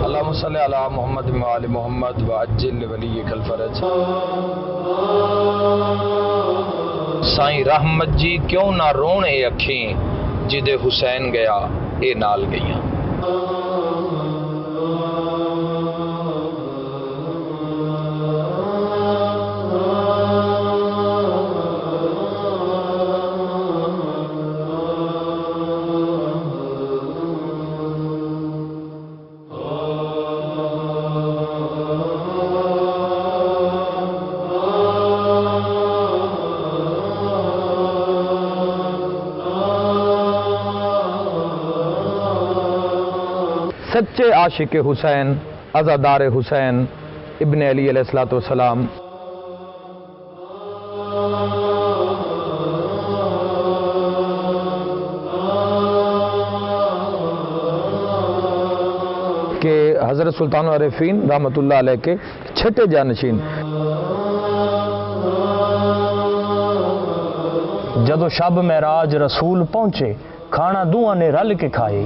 اللہم صلی علی محمد و آل محمد وعجل ولیک الفرج۔ سائیں رحمت جی کیوں نہ رون اے اکھیں جدے حسین گیا اے نال گئیاں۔ سچے عاشق حسین، عزادار حسین ابن علی علیہ الصلوۃ والسلام کہ حضرت سلطان العارفین رحمۃ اللہ علیہ کے چھٹے جانشین جدو شب معراج رسول پہنچے کھانا دعا نے رل کے کھائے۔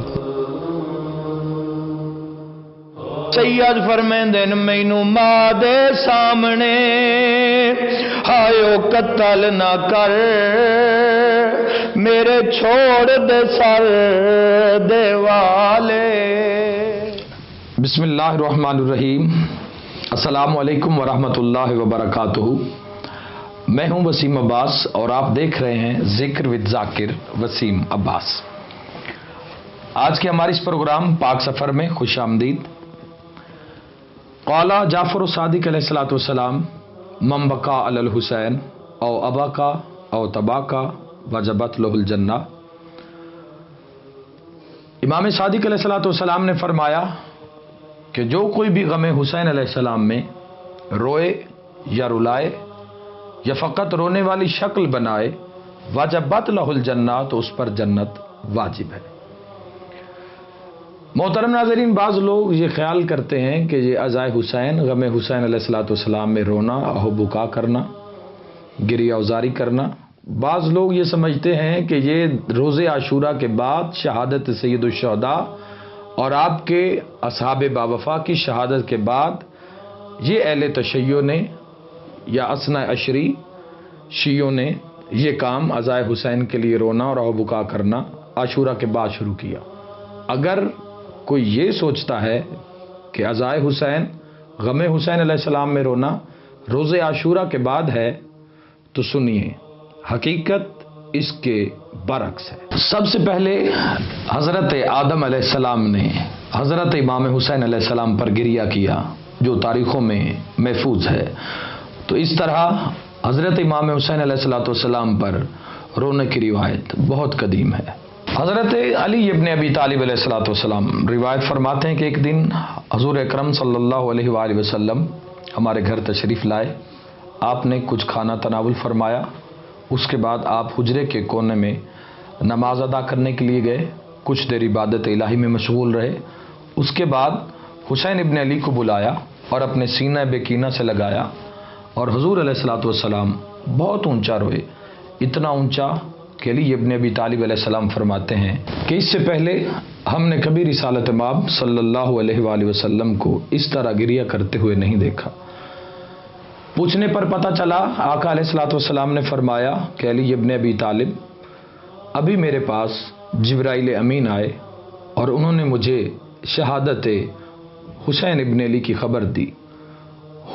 سید فرمیندے مینوں ماں دے سامنے ہایو قتل نہ کر، میرے چھوڑ دے سر دے والے۔ بسم اللہ الرحمن الرحیم۔ السلام علیکم ورحمۃ اللہ وبرکاتہ۔ میں ہوں وسیم عباس اور آپ دیکھ رہے ہیں ذکر ود ذاکر وسیم عباس۔ آج کے ہمارے اس پروگرام پاک سفر میں خوش آمدید۔ قال جعفر الصادق علیہ الصلوۃ والسلام من بقا علی الحسین او اباکا او تباکا وجبت لہ الجنہ۔ امام صادق علیہ الصلوۃ والسلام نے فرمایا کہ جو کوئی بھی غم حسین علیہ السلام میں روئے یا رلائے یا فقط رونے والی شکل بنائے، وجبت لہ الجنہ، تو اس پر جنت واجب ہے۔ محترم ناظرین، بعض لوگ یہ خیال کرتے ہیں کہ یہ عزائے حسین، غم حسین علیہ الصلوۃ والسلام میں رونا، آہ بکا کرنا، گریہ وزاری کرنا، بعض لوگ یہ سمجھتے ہیں کہ یہ روز عاشورہ کے بعد شہادت سید الشہداء اور آپ کے اصحاب باوفا کی شہادت کے بعد یہ اہل تشیع نے یا اثنا عشری شیعوں نے یہ کام عزائے حسین کے لیے رونا اور آہ بکا کرنا عاشورہ کے بعد شروع کیا۔ اگر کوئی یہ سوچتا ہے کہ عزائے حسین، غم حسین علیہ السلام میں رونا روز عاشورہ کے بعد ہے، تو سنیے، حقیقت اس کے برعکس ہے۔ سب سے پہلے حضرت آدم علیہ السلام نے حضرت امام حسین علیہ السلام پر گریہ کیا، جو تاریخوں میں محفوظ ہے۔ تو اس طرح حضرت امام حسین علیہ السلام پر رونے کی روایت بہت قدیم ہے۔ حضرت علی ابن ابی طالب علیہ السلام روایت فرماتے ہیں کہ ایک دن حضور اکرم صلی اللہ علیہ وآلہ وسلم ہمارے گھر تشریف لائے۔ آپ نے کچھ کھانا تناول فرمایا، اس کے بعد آپ حجرے کے کونے میں نماز ادا کرنے کے لیے گئے، کچھ دیر عبادت الہی میں مشغول رہے۔ اس کے بعد حسین ابن علی کو بلایا اور اپنے سینہ بکینہ سے لگایا، اور حضور علیہ السلام بہت اونچا روئے، اتنا اونچا کہ علی ابن ابی طالب علیہ السلام فرماتے ہیں کہ اس سے پہلے ہم نے کبھی رسالت مآب صلی اللہ علیہ وآلہ وسلم کو اس طرح گریہ کرتے ہوئے نہیں دیکھا۔ پوچھنے پر پتہ چلا، آقا علیہ الصلوۃ والسلام نے فرمایا کہ علی ابن ابی طالب، ابھی میرے پاس جبرائیل امین آئے اور انہوں نے مجھے شہادت حسین ابن علی کی خبر دی۔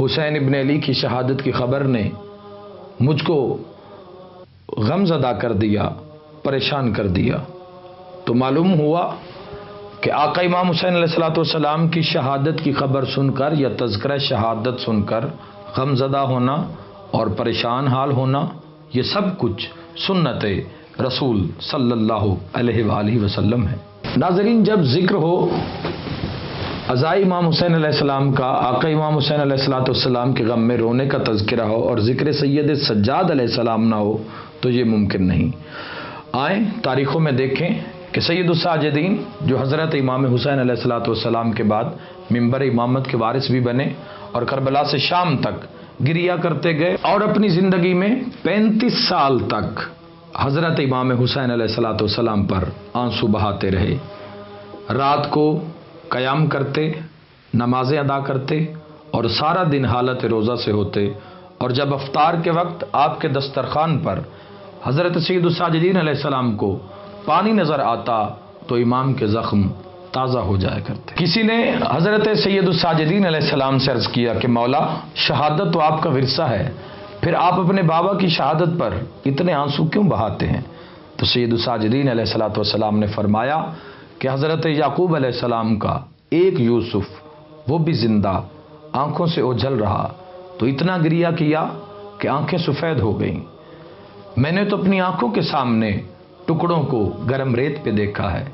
حسین ابن علی کی شہادت کی خبر نے مجھ کو غم زدہ کر دیا، پریشان کر دیا۔ تو معلوم ہوا کہ آقا امام حسین علیہ الصلوۃ والسلام کی شہادت کی خبر سن کر یا تذکرہ شہادت سن کر غم زدہ ہونا اور پریشان حال ہونا، یہ سب کچھ سنت رسول صلی اللہ علیہ وآلہ وسلم ہے۔ ناظرین، جب ذکر ہو عزائے امام حسین علیہ السلام کا، آقا امام حسین علیہ الصلوۃ والسلام کے غم میں رونے کا تذکرہ ہو اور ذکر سید سجاد علیہ السلام نہ ہو تو یہ ممکن نہیں۔ آئیں تاریخوں میں دیکھیں کہ سید الساجدین، جو حضرت امام حسین علیہ الصلوۃ والسلام کے بعد ممبر امامت کے وارث بھی بنے اور کربلا سے شام تک گریہ کرتے گئے اور اپنی زندگی میں 35 سال تک حضرت امام حسین علیہ الصلوۃ والسلام پر آنسو بہاتے رہے۔ رات کو قیام کرتے، نمازیں ادا کرتے اور سارا دن حالت روزہ سے ہوتے، اور جب افطار کے وقت آپ کے دسترخوان پر حضرت سید الساجدین علیہ السلام کو پانی نظر آتا تو امام کے زخم تازہ ہو جایا کرتے۔ کسی نے حضرت سید الساجدین علیہ السلام سے عرض کیا کہ مولا، شہادت تو آپ کا ورثہ ہے، پھر آپ اپنے بابا کی شہادت پر اتنے آنسو کیوں بہاتے ہیں؟ تو سید الساجدین علیہ السلام نے فرمایا کہ حضرت یعقوب علیہ السلام کا ایک یوسف وہ بھی زندہ آنکھوں سے اوجھل رہا تو اتنا گریہ کیا کہ آنکھیں سفید ہو گئیں۔ میں نے تو اپنی آنکھوں کے سامنے ٹکڑوں کو گرم ریت پہ دیکھا ہے،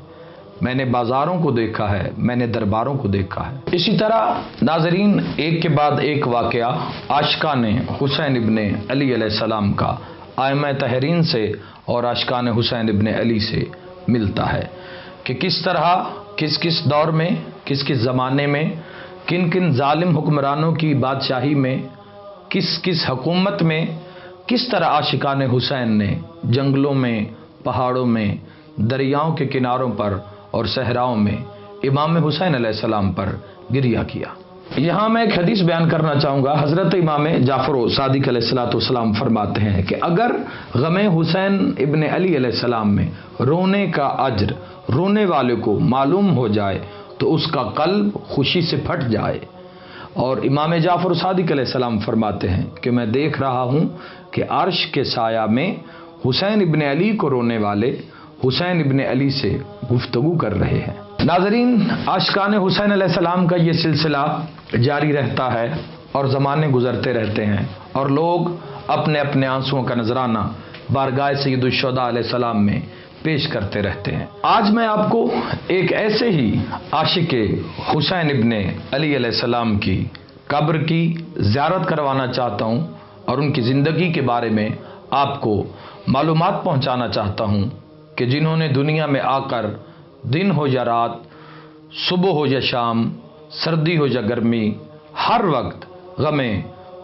میں نے بازاروں کو دیکھا ہے، میں نے درباروں کو دیکھا ہے۔ اسی طرح ناظرین، ایک کے بعد ایک واقعہ عاشقان حسین ابن علی علیہ السلام کا ائمہ طاہرین سے اور عاشقان حسین ابن علی سے ملتا ہے کہ کس طرح کس کس دور میں، کس کس زمانے میں، کن کن ظالم حکمرانوں کی بادشاہی میں، کس کس حکومت میں کس طرح عاشقان حسین نے جنگلوں میں، پہاڑوں میں، دریاؤں کے کناروں پر اور صحراؤں میں امام حسین علیہ السلام پر گریہ کیا۔ یہاں میں ایک حدیث بیان کرنا چاہوں گا۔ حضرت امام جعفر صادق علیہ السلام فرماتے ہیں کہ اگر غم حسین ابن علی علیہ السلام میں رونے کا اجر رونے والے کو معلوم ہو جائے تو اس کا قلب خوشی سے پھٹ جائے۔ اور امام جعفر صادق علیہ السلام فرماتے ہیں کہ میں دیکھ رہا ہوں کہ عرش کے سایہ میں حسین ابن علی کو رونے والے حسین ابن علی سے گفتگو کر رہے ہیں۔ ناظرین، عاشقان حسین علیہ السلام کا یہ سلسلہ جاری رہتا ہے اور زمانے گزرتے رہتے ہیں اور لوگ اپنے اپنے آنسوؤں کا نذرانہ بارگاہ سید الشہداء علیہ السلام میں پیش کرتے رہتے ہیں۔ آج میں آپ کو ایک ایسے ہی عاشق حسین ابن علی علیہ السلام کی قبر کی زیارت کروانا چاہتا ہوں اور ان کی زندگی کے بارے میں آپ کو معلومات پہنچانا چاہتا ہوں کہ جنہوں نے دنیا میں آ کر دن ہو یا رات، صبح ہو یا شام، سردی ہو یا گرمی، ہر وقت غم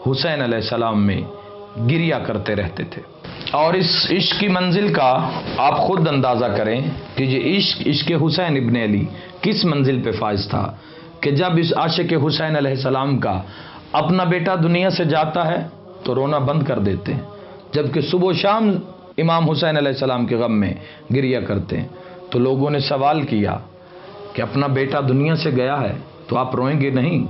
حسین علیہ السلام میں گریہ کرتے رہتے تھے۔ اور اس عشق کی منزل کا آپ خود اندازہ کریں کہ یہ عشق حسین ابن علی کس منزل پہ فائز تھا کہ جب اس عاشق حسین علیہ السلام کا اپنا بیٹا دنیا سے جاتا ہے تو رونا بند کر دیتے ہیں، جبکہ صبح و شام امام حسین علیہ السلام کے غم میں گریہ کرتے ہیں۔ تو لوگوں نے سوال کیا کہ اپنا بیٹا دنیا سے گیا ہے تو آپ روئیں گے نہیں؟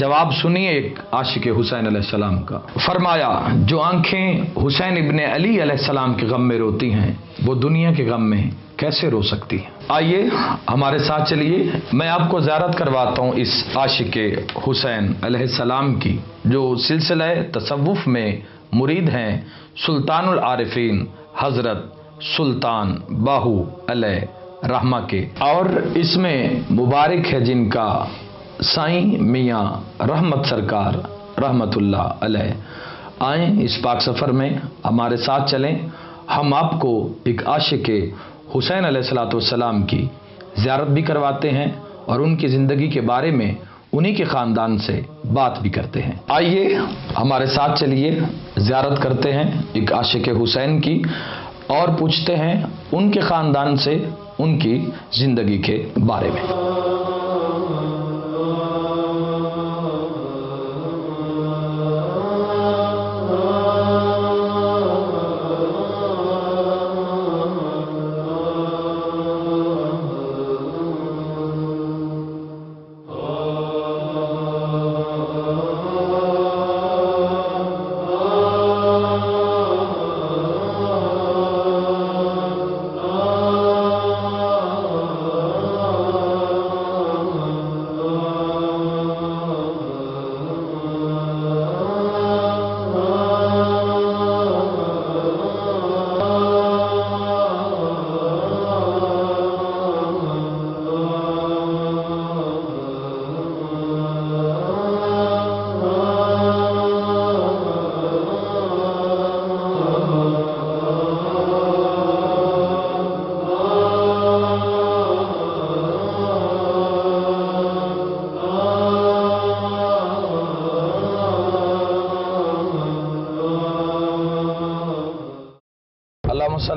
جواب سنیے ایک عاشق حسین علیہ السلام کا۔ فرمایا، جو آنکھیں حسین ابن علی علیہ السلام کے غم میں روتی ہیں وہ دنیا کے غم میں کیسے رو سکتی ہیں؟ آئیے ہمارے ساتھ چلیے، میں آپ کو زیارت کرواتا ہوں اس عاشق حسین علیہ السلام کی، جو سلسلہ تصوف میں مرید ہیں سلطان العارفین حضرت سلطان باہو علیہ رحمہ کے، اور اس میں مبارک ہے جن کا سائیں میاں رحمت سرکار رحمت اللہ علیہ۔ آئیں اس پاک سفر میں ہمارے ساتھ چلیں، ہم آپ کو ایک عاشق حسین علیہ السلام کی زیارت بھی کرواتے ہیں اور ان کی زندگی کے بارے میں انہی کے خاندان سے بات بھی کرتے ہیں۔ آئیے ہمارے ساتھ چلیے، زیارت کرتے ہیں ایک عاشق حسین کی اور پوچھتے ہیں ان کے خاندان سے ان کی زندگی کے بارے میں۔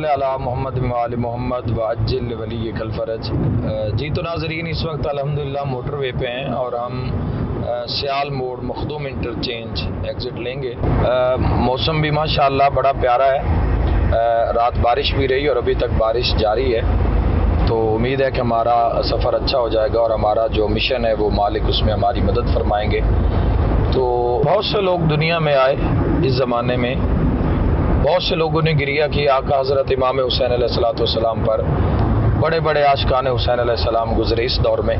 صلی علی محمد و آل محمد وعجل ولی کل فرج۔ جی تو ناظرین، اس وقت الحمدللہ موٹر وے پہ ہیں اور ہم سیال موڑ مخدوم انٹرچینج ایگزٹ لیں گے۔ موسم بھی ماشاءاللہ بڑا پیارا ہے، رات بارش بھی رہی اور ابھی تک بارش جاری ہے، تو امید ہے کہ ہمارا سفر اچھا ہو جائے گا اور ہمارا جو مشن ہے وہ مالک اس میں ہماری مدد فرمائیں گے۔ تو بہت سے لوگ دنیا میں آئے اس زمانے میں، بہت سے لوگوں نے گریہ کی آقا حضرت امام حسین علیہ السلام پر، بڑے بڑے عاشقان حسین علیہ السلام گزرے اس دور میں،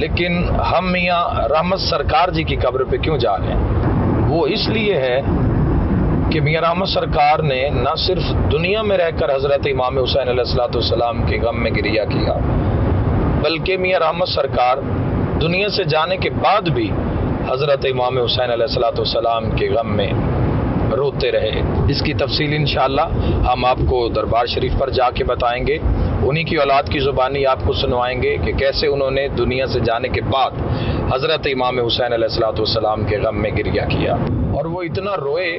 لیکن ہم میاں رحمت سرکار جی کی قبر پہ کیوں جا رہے ہیں؟ وہ اس لیے ہے کہ میاں رحمت سرکار نے نہ صرف دنیا میں رہ کر حضرت امام حسین علیہ السلام کے غم میں گریہ کیا، بلکہ میاں رحمت سرکار دنیا سے جانے کے بعد بھی حضرت امام حسین علیہ السلام کے غم میں روتے رہے۔ اس کی تفصیل انشاءاللہ ہم آپ کو دربار شریف پر جا کے بتائیں گے، انہی کی اولاد کی زبانی آپ کو سنوائیں گے کہ کیسے انہوں نے دنیا سے جانے کے بعد حضرت امام حسین علیہ السلام کے غم میں گریہ کیا، اور وہ اتنا روئے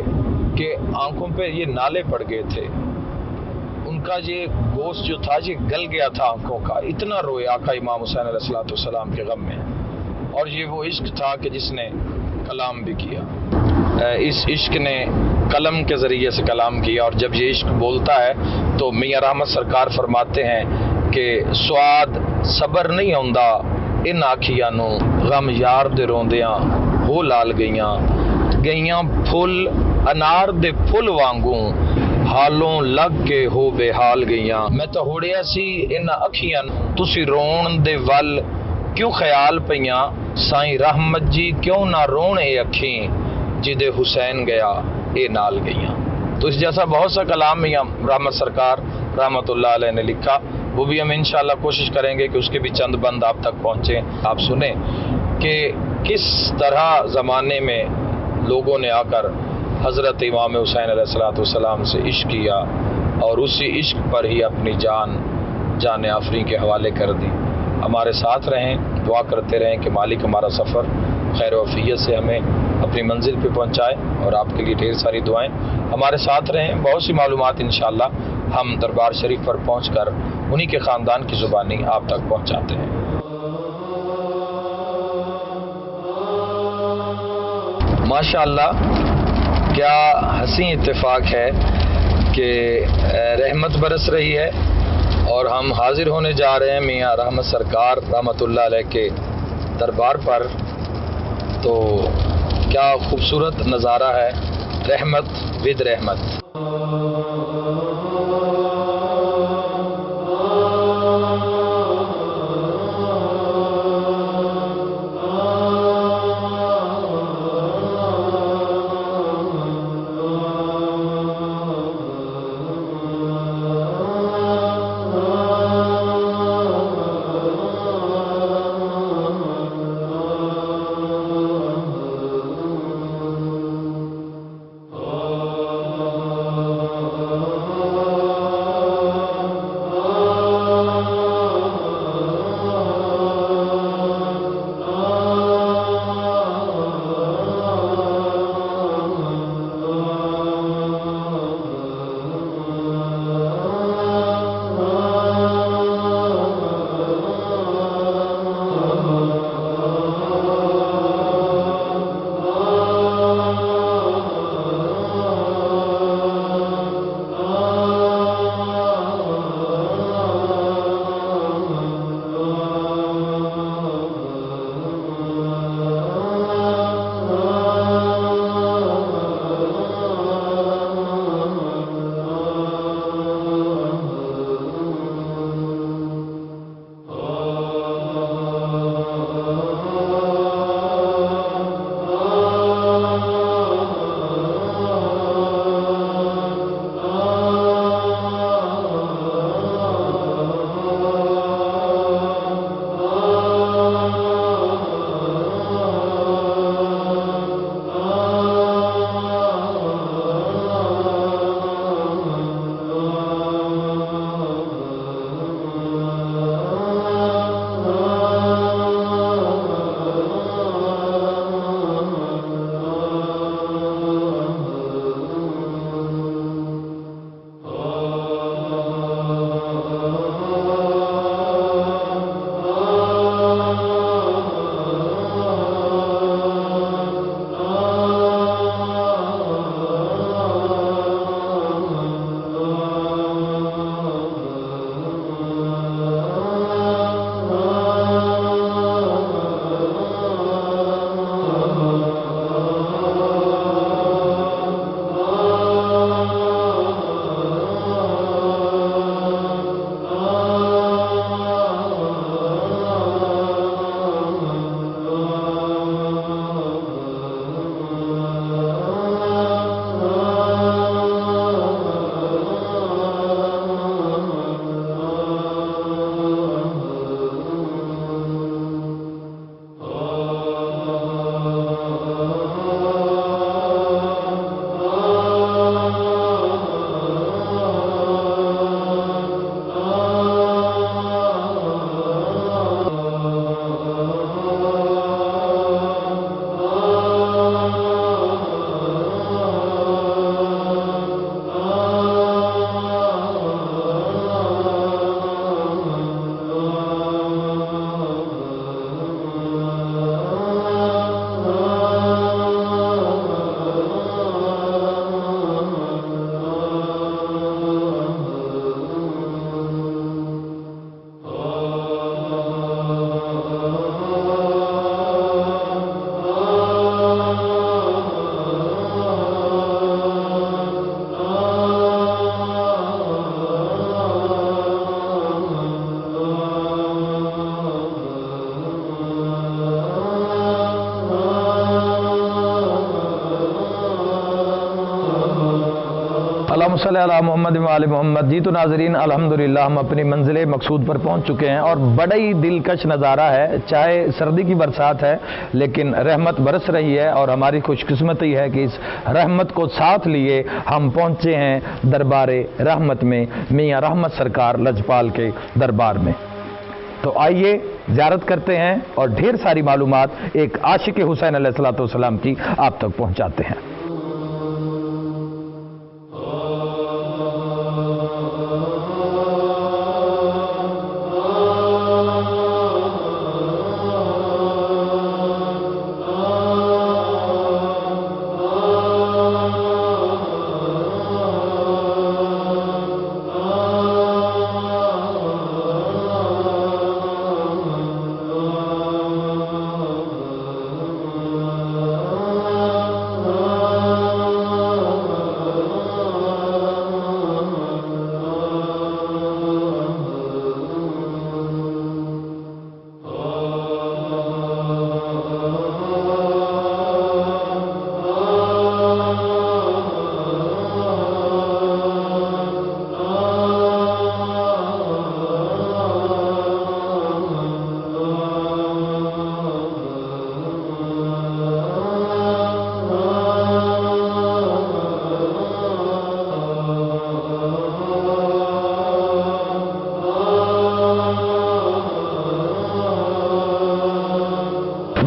کہ آنکھوں پہ یہ نالے پڑ گئے تھے، ان کا یہ گوشت جو تھا یہ گل گیا تھا آنکھوں کا، اتنا روئے آقا امام حسین علیہ السلام کے غم میں۔ اور یہ وہ عشق تھا کہ جس نے کلام بھی کیا، اس عشق نے قلم کے ذریعے سے کلام کیا، اور جب یہ عشق بولتا ہے تو میاں رحمت سرکار فرماتے ہیں کہ سواد صبر نہیں ہوندا ان آکھیاں نو، غم یار دے روندیاں ہو لال گئیاں، گئیاں پھل انار دے پھل وانگوں، حالوں لگ کے ہو بے حال گئیاں، میں تو ہوڑیا سی ان اکھیاں تسی رون دے ول کیوں خیال پیاں، سائیں رحمت جی کیوں نہ رون اے اکھیں، جدے حسین گیا اے نال گئیاں۔ تو اس جیسا بہت سا کلام میاں رحمت سرکار رحمت اللہ علیہ نے لکھا، وہ بھی ہم انشاءاللہ کوشش کریں گے کہ اس کے بھی چند بند آپ تک پہنچیں، آپ سنیں کہ کس طرح زمانے میں لوگوں نے آ کر حضرت امام حسین علیہ السلام سے عشق کیا اور اسی عشق پر ہی اپنی جان آفریں کے حوالے کر دی۔ ہمارے ساتھ رہیں، دعا کرتے رہیں کہ مالک ہمارا سفر خیر و عافیت سے ہمیں اپنی منزل پہ پہنچائے، اور آپ کے لیے ڈھیر ساری دعائیں۔ ہمارے ساتھ رہیں، بہت سی معلومات انشاءاللہ ہم دربار شریف پر پہنچ کر انہی کے خاندان کی زبانی آپ تک پہنچاتے ہیں۔ ماشاءاللہ کیا حسین اتفاق ہے کہ رحمت برس رہی ہے اور ہم حاضر ہونے جا رہے ہیں میاں رحمت سرکار رحمت اللہ علیہ کے دربار پر، تو کیا خوبصورت نظارہ ہے، رحمت ود رحمت۔ اللہم صلی علی محمد و آل محمد۔ جی تو ناظرین الحمدللہ ہم اپنی منزل مقصود پر پہنچ چکے ہیں اور بڑا ہی دلکش نظارہ ہے، چاہے سردی کی برسات ہے لیکن رحمت برس رہی ہے، اور ہماری خوش قسمتی ہے کہ اس رحمت کو ساتھ لیے ہم پہنچے ہیں دربار رحمت میں، میاں رحمت سرکار لجپال کے دربار میں۔ تو آئیے زیارت کرتے ہیں اور ڈھیر ساری معلومات ایک عاشق حسین علیہ الصلوۃ والسلام کی آپ تک پہنچاتے ہیں۔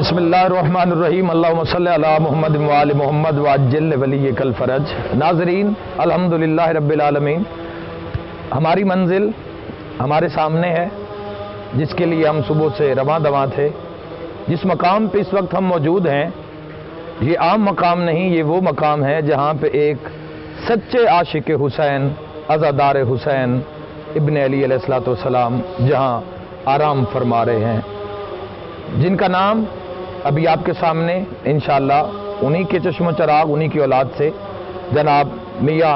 بسم اللہ الرحمن الرحیم، اللہم صلی علی محمد و آل محمد وعجل ولیک الفرج۔ ناظرین الحمدللہ رب العالمین، ہماری منزل ہمارے سامنے ہے جس کے لیے ہم صبح سے رواں دواں تھے۔ جس مقام پہ اس وقت ہم موجود ہیں یہ عام مقام نہیں، یہ وہ مقام ہے جہاں پہ ایک سچے عاشق حسین، عزادار حسین ابن علی علیہ الصلوۃ والسلام جہاں آرام فرما رہے ہیں، جن کا نام ابھی آپ کے سامنے انشاءاللہ انہی کے چشم و چراغ، انہی کی اولاد سے جناب میاں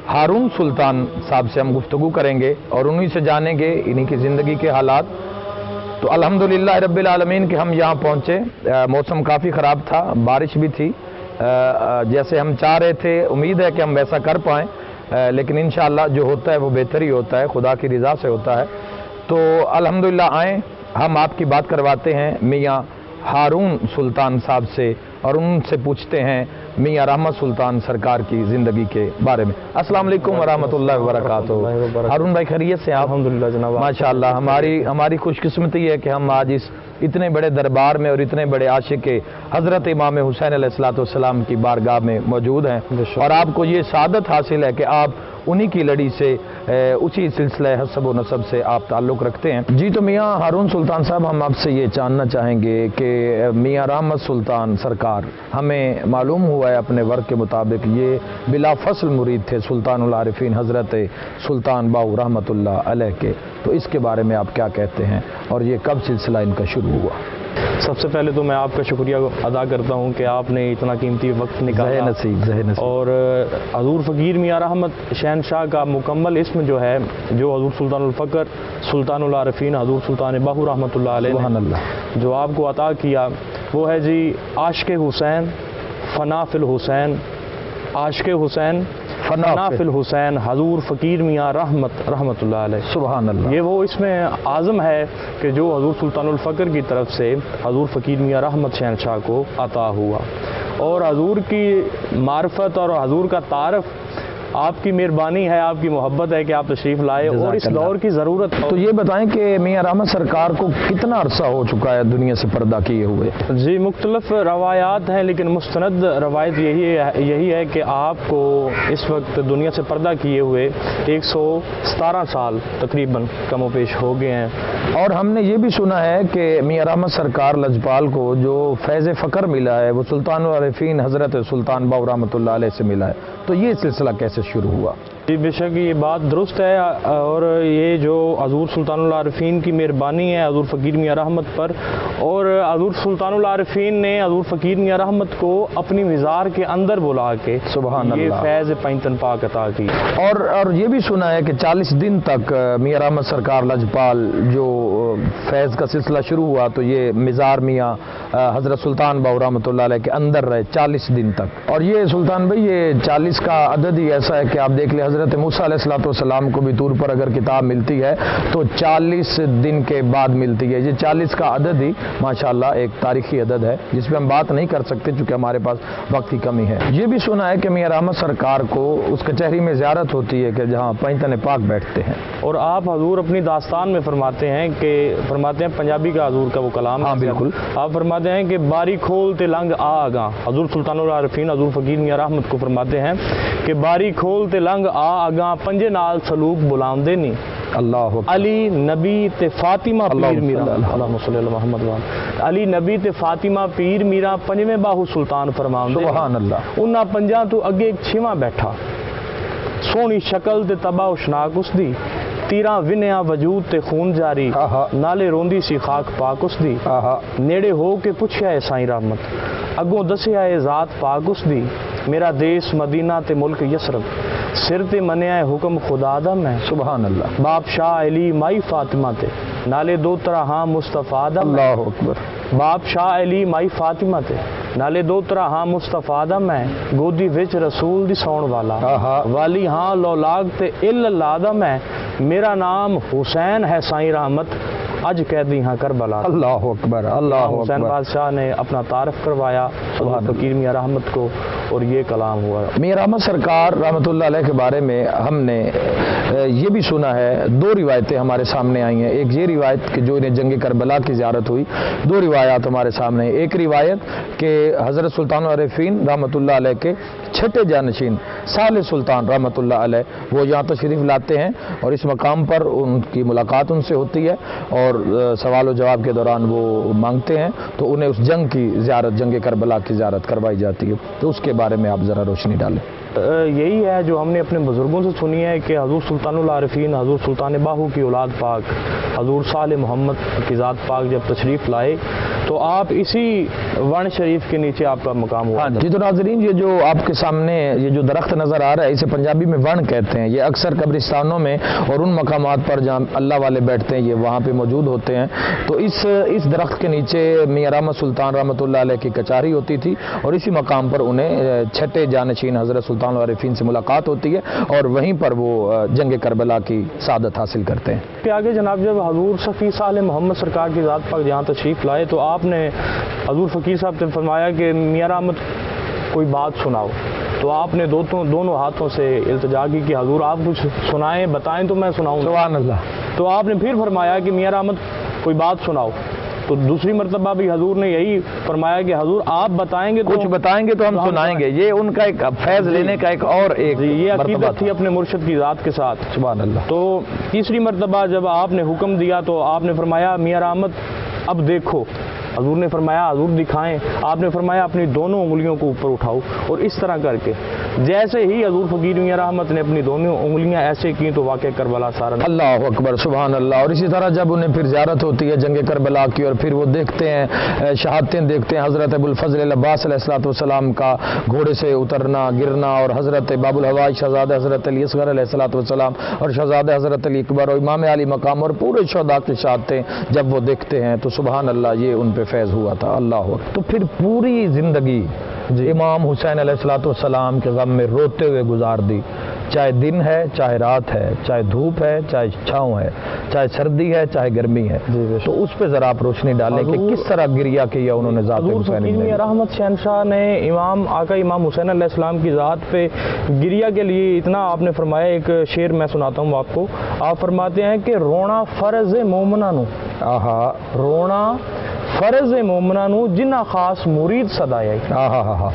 ہارون سلطان صاحب سے ہم گفتگو کریں گے اور انہی سے جانیں گے انہی کی زندگی کے حالات۔ تو الحمدللہ رب العالمین کہ ہم یہاں پہنچے، موسم کافی خراب تھا، بارش بھی تھی، جیسے ہم چاہ رہے تھے امید ہے کہ ہم ویسا کر پائیں، لیکن انشاءاللہ جو ہوتا ہے وہ بہتر ہی ہوتا ہے، خدا کی رضا سے ہوتا ہے۔ تو الحمدللہ آئیں ہم آپ کی بات کرواتے ہیں میاں ہارون سلطان صاحب سے اور ان سے پوچھتے ہیں میاں رحمت سلطان سرکار کی زندگی کے بارے میں۔ السلام علیکم ورحمۃ اللہ وبرکاتہ۔ ہارون بھائی خیریت سے آپ؟ الحمدللہ جناب، ماشاءاللہ ہماری خوش قسمتی ہے کہ ہم آج اس اتنے بڑے دربار میں اور اتنے بڑے عاشق حضرت امام حسین علیہ الصلوۃ والسلام کی بارگاہ میں موجود ہیں، اور آپ کو یہ سعادت حاصل ہے کہ آپ انہی کی لڑی سے، اسی سلسلہ حسب و نسب سے آپ تعلق رکھتے ہیں۔ جی تو میاں ہارون سلطان صاحب ہم آپ سے یہ جاننا چاہیں گے کہ میاں رحمت سلطان سرکار، ہمیں معلوم ہوا ہے اپنے ورق کے مطابق یہ بلا فصل مرید تھے سلطان العارفین حضرت سلطان باہو رحمۃ اللہ علیہ کے، تو اس کے بارے میں آپ کیا کہتے ہیں اور یہ کب سلسلہ ان کا شروع ہوا؟ سب سے پہلے تو میں آپ کا شکریہ ادا کرتا ہوں کہ آپ نے اتنا قیمتی وقت نکالا، اور حضور فقیر میاں رحمت شہنشاہ کا مکمل اسم جو ہے، جو حضور سلطان الفقر سلطان العارفین حضور سلطان باہو رحمۃ اللہ علیہ سبحان اللہ جو آپ کو عطا کیا، وہ ہے جی عاشق حسین فنا فی الحسین، عاشق حسین فنا فی الحسین حضور فقیر میاں رحمت اللہ علیہ۔ سبحان اللہ، یہ وہ اس میں اعظم ہے کہ جو حضور سلطان الفقر کی طرف سے حضور فقیر میاں رحمت شہنشاہ کو عطا ہوا، اور حضور کی معرفت اور حضور کا تعارف آپ کی مہربانی ہے، آپ کی محبت ہے کہ آپ تشریف لائے، اور اس دور کی ضرورت۔ تو یہ بتائیں کہ میاں رحمت سرکار کو کتنا عرصہ ہو چکا ہے دنیا سے پردہ کیے ہوئے؟ جی مختلف روایات ہیں، لیکن مستند روایت یہی ہے کہ آپ کو اس وقت دنیا سے پردہ کیے ہوئے 117 سال تقریباً کم و بیش ہو گئے ہیں۔ اور ہم نے یہ بھی سنا ہے کہ میاں رحمت سرکار لجپال کو جو فیض فقر ملا ہے وہ سلطان العارفین حضرت سلطان باہو رحمۃ اللہ علیہ سے ملا ہے، تو یہ سلسلہ کیسے شروع ہوا؟ جی بے شک یہ بات درست ہے، اور یہ جو حضور سلطان العارفین کی مہربانی ہے حضور فقیر میاں رحمت پر، اور حضور سلطان العارفین نے حضور فقیر میاں رحمت کو اپنی مزار کے اندر بلا کے سبحان یہ اللہ فیض پینتن پاک عطا کی۔ اور یہ بھی سنا ہے کہ 40 دن تک میاں رحمت سرکار لجپال جو فیض کا سلسلہ شروع ہوا تو یہ مزار میاں حضرت سلطان باؤ رحمۃ اللہ علیہ کے اندر رہے 40 دن تک۔ اور یہ سلطان بھائی یہ 40 کا عدد ہی ایسا ہے کہ آپ دیکھ لیں حضرت موسیٰ علیہ الصلوۃ والسلام کو بھی طور پر اگر کتاب ملتی ہے تو 40 دن کے بعد ملتی ہے۔ یہ 40 کا عدد ہی ماشاءاللہ ایک تاریخی عدد ہے جس پہ ہم بات نہیں کر سکتے چونکہ ہمارے پاس وقت کی کمی ہے۔ یہ بھی سنا ہے کہ میاں رحمت سرکار کو اس کچہری میں زیارت ہوتی ہے کہ جہاں پینتن پاک بیٹھتے ہیں، اور آپ حضور اپنی داستان میں فرماتے ہیں پنجابی کا حضور کا وہ کلام ہے، ہاں بالکل، آپ فرماتے ہیں کہ باری کھولتے لنگ آگاں، حضور سلطان العارفین حضور فقیر میاں رحمت کو فرماتے ہیں کہ باری کھولتے لنگ آگاں پنجے نال سلوک بلاؤندے نہیں، اللہ علی نبی تے فاطمہ پیر میرا، اللہم صلی اللہ محمد وآلہ، علی نبی تے فاطمہ پیر میرا پنجویں باہو سلطان فرماؤندے، سبحان اللہ، انہاں پنجاں تو اگے ایک چھواں بیٹھا، سونی شکل تے تباہ و شناک اس دی، تیراں ونیا وجود تے خون جاری، نالے روندی سی خاک پاک اس دی، نیڑے ہو کے پوچھیا ہے سائیں رحمت، اگوں دسیا ہے ذات پاک اس دی، میرا دیس مدینہ تے ملک یسرب، سر تے منیا ہے حکم خدا دا میں، سبحان اللہ، باپ شاہ علی مائی فاطمہ تے، نالے دو طرح ہاں مصطفیٰ دا میں، اللہ اکبر، باپ شاہ علی مائی فاطمہ تے، نالے دو طرح ہاں مصطفیٰ دا میں، گودی وچ رسول دی سون والا، والی ہاں لولاگ تے اللہ دا میں، میرا نام حسین ہے سائیں رحمت، اج قیدی ہاں کربلا۔ اللہ اکبر، اللہ حسین اکبر، بادشاہ نے اپنا تعارف کروایا فقیر میاں رحمت کو، اور یہ کلام ہوا۔ میاں رحمت سرکار رحمۃ اللہ علیہ کے بارے میں ہم نے یہ بھی سنا ہے، دو روایتیں ہمارے سامنے آئی ہیں، ایک یہ روایت کہ جو انہیں جنگ کربلا کی زیارت ہوئی، دو روایات ہمارے سامنے ہیں، ایک روایت کہ حضرت سلطان العارفین رحمۃ اللہ علیہ کے چھٹے جانشین صالح سلطان رحمۃ اللہ علیہ وہ یہاں تشریف لاتے ہیں اور اس مقام پر ان کی ملاقات ان سے ہوتی ہے اور سوال و جواب کے دوران وہ مانگتے ہیں تو انہیں اس جنگ کی زیارت، جنگ کربلا کی زیارت کروائی جاتی ہے، تو اس کے بارے میں آپ ذرا روشنی ڈالیں۔ یہی ہے جو ہم نے اپنے بزرگوں سے سنی ہے کہ حضور سلطان العارفین حضور سلطان باہو کی اولاد پاک حضور صالح محمد کی ذات پاک جب تشریف لائے تو آپ اسی ون شریف کے نیچے آپ کا مقام ہوا۔ جی تو ناظرین، یہ جو آپ کے سامنے یہ جو درخت نظر آ رہا ہے اسے پنجابی میں ون کہتے ہیں، یہ اکثر قبرستانوں میں اور ان مقامات پر جہاں اللہ والے بیٹھتے ہیں یہ وہاں پہ موجود ہوتے ہیں، تو اس درخت کے نیچے میاں رحمت سلطان رحمۃ اللہ علیہ کی کچہری ہوتی تھی اور اسی مقام پر انہیں چھٹے جانشین حضرت سلطان العارفین سے ملاقات ہوتی ہے اور وہیں پر وہ جنگ کربلا کی سعادت حاصل کرتے ہیں۔ کہ آگے جناب جب حضور صفی صالح محمد سرکار کی ذات پاک جہاں تشریف لائے تو آپ نے حضور فقیر صاحب نے فرمایا کہ میاں رحمت کوئی بات سناؤ، تو آپ نے دونوں ہاتھوں سے التجا کی کہ حضور آپ کچھ سنائیں بتائیں تو میں سناؤں۔ سبحان اللہ۔ تو آپ نے پھر فرمایا کہ میاں رحمت کوئی بات سناؤ، تو دوسری مرتبہ بھی حضور نے یہی فرمایا کہ حضور آپ بتائیں گے، کچھ بتائیں گے تو ہم سنائیں گے، یہ ان کا ایک فیض لینے کا ایک اور ایک یہ عقیدت تھی اپنے مرشد کی ذات کے ساتھ۔ سبحان اللہ۔ تو تیسری مرتبہ جب آپ نے حکم دیا تو آپ نے فرمایا میاں رحمت اب دیکھو، حضور نے فرمایا حضور دکھائیں، آپ نے فرمایا اپنی دونوں انگلیوں کو اوپر اٹھاؤ، اور اس طرح کر کے جیسے ہی حضور فقیر میاں رحمت نے اپنی دونوں انگلیاں ایسے کی تو واقع کربلا سارا۔ اللہ اکبر، سبحان اللہ۔ اور اسی طرح جب انہیں پھر زیارت ہوتی ہے جنگ کربلا کی اور پھر وہ دیکھتے ہیں شہادتیں دیکھتے ہیں، حضرت ابوالفضل العباس علیہ الصلوۃ والسلام کا گھوڑے سے اترنا گرنا، اور حضرت باب الحواج شہزادہ حضرت علی اصغر علیہ الصلوۃ والسلام اور شہزادہ حضرت علی اکبر اور امام علی مقام اور پورے شہداء کی شہادتیں جب وہ دیکھتے ہیں تو سبحان اللہ یہ ان پہ فیض ہوا تھا۔ اللہ اکبر۔ تو پھر پوری زندگی امام حسین علیہ الصلوۃ والسلام کے غم میں روتے ہوئے گزار دی، چاہے دن ہے چاہے رات ہے، چاہے دھوپ ہے چاہے چھاؤں ہے، چاہے سردی ہے چاہے گرمی ہے، تو اس پہ ذرا آپ روشنی ڈالیں کہ کس طرح گریہ کیا انہوں نے ذات حسین میاں رحمت شہنشاہ نے امام حسین علیہ السلام کی ذات پہ گریہ کے لیے اتنا آپ نے فرمایا۔ ایک شعر میں سناتا ہوں آپ کو، آپ فرماتے ہیں کہ رونا فرض مومنہ نو، رونا فرض مومنہ نو جنہ خاص مرید صدایا۔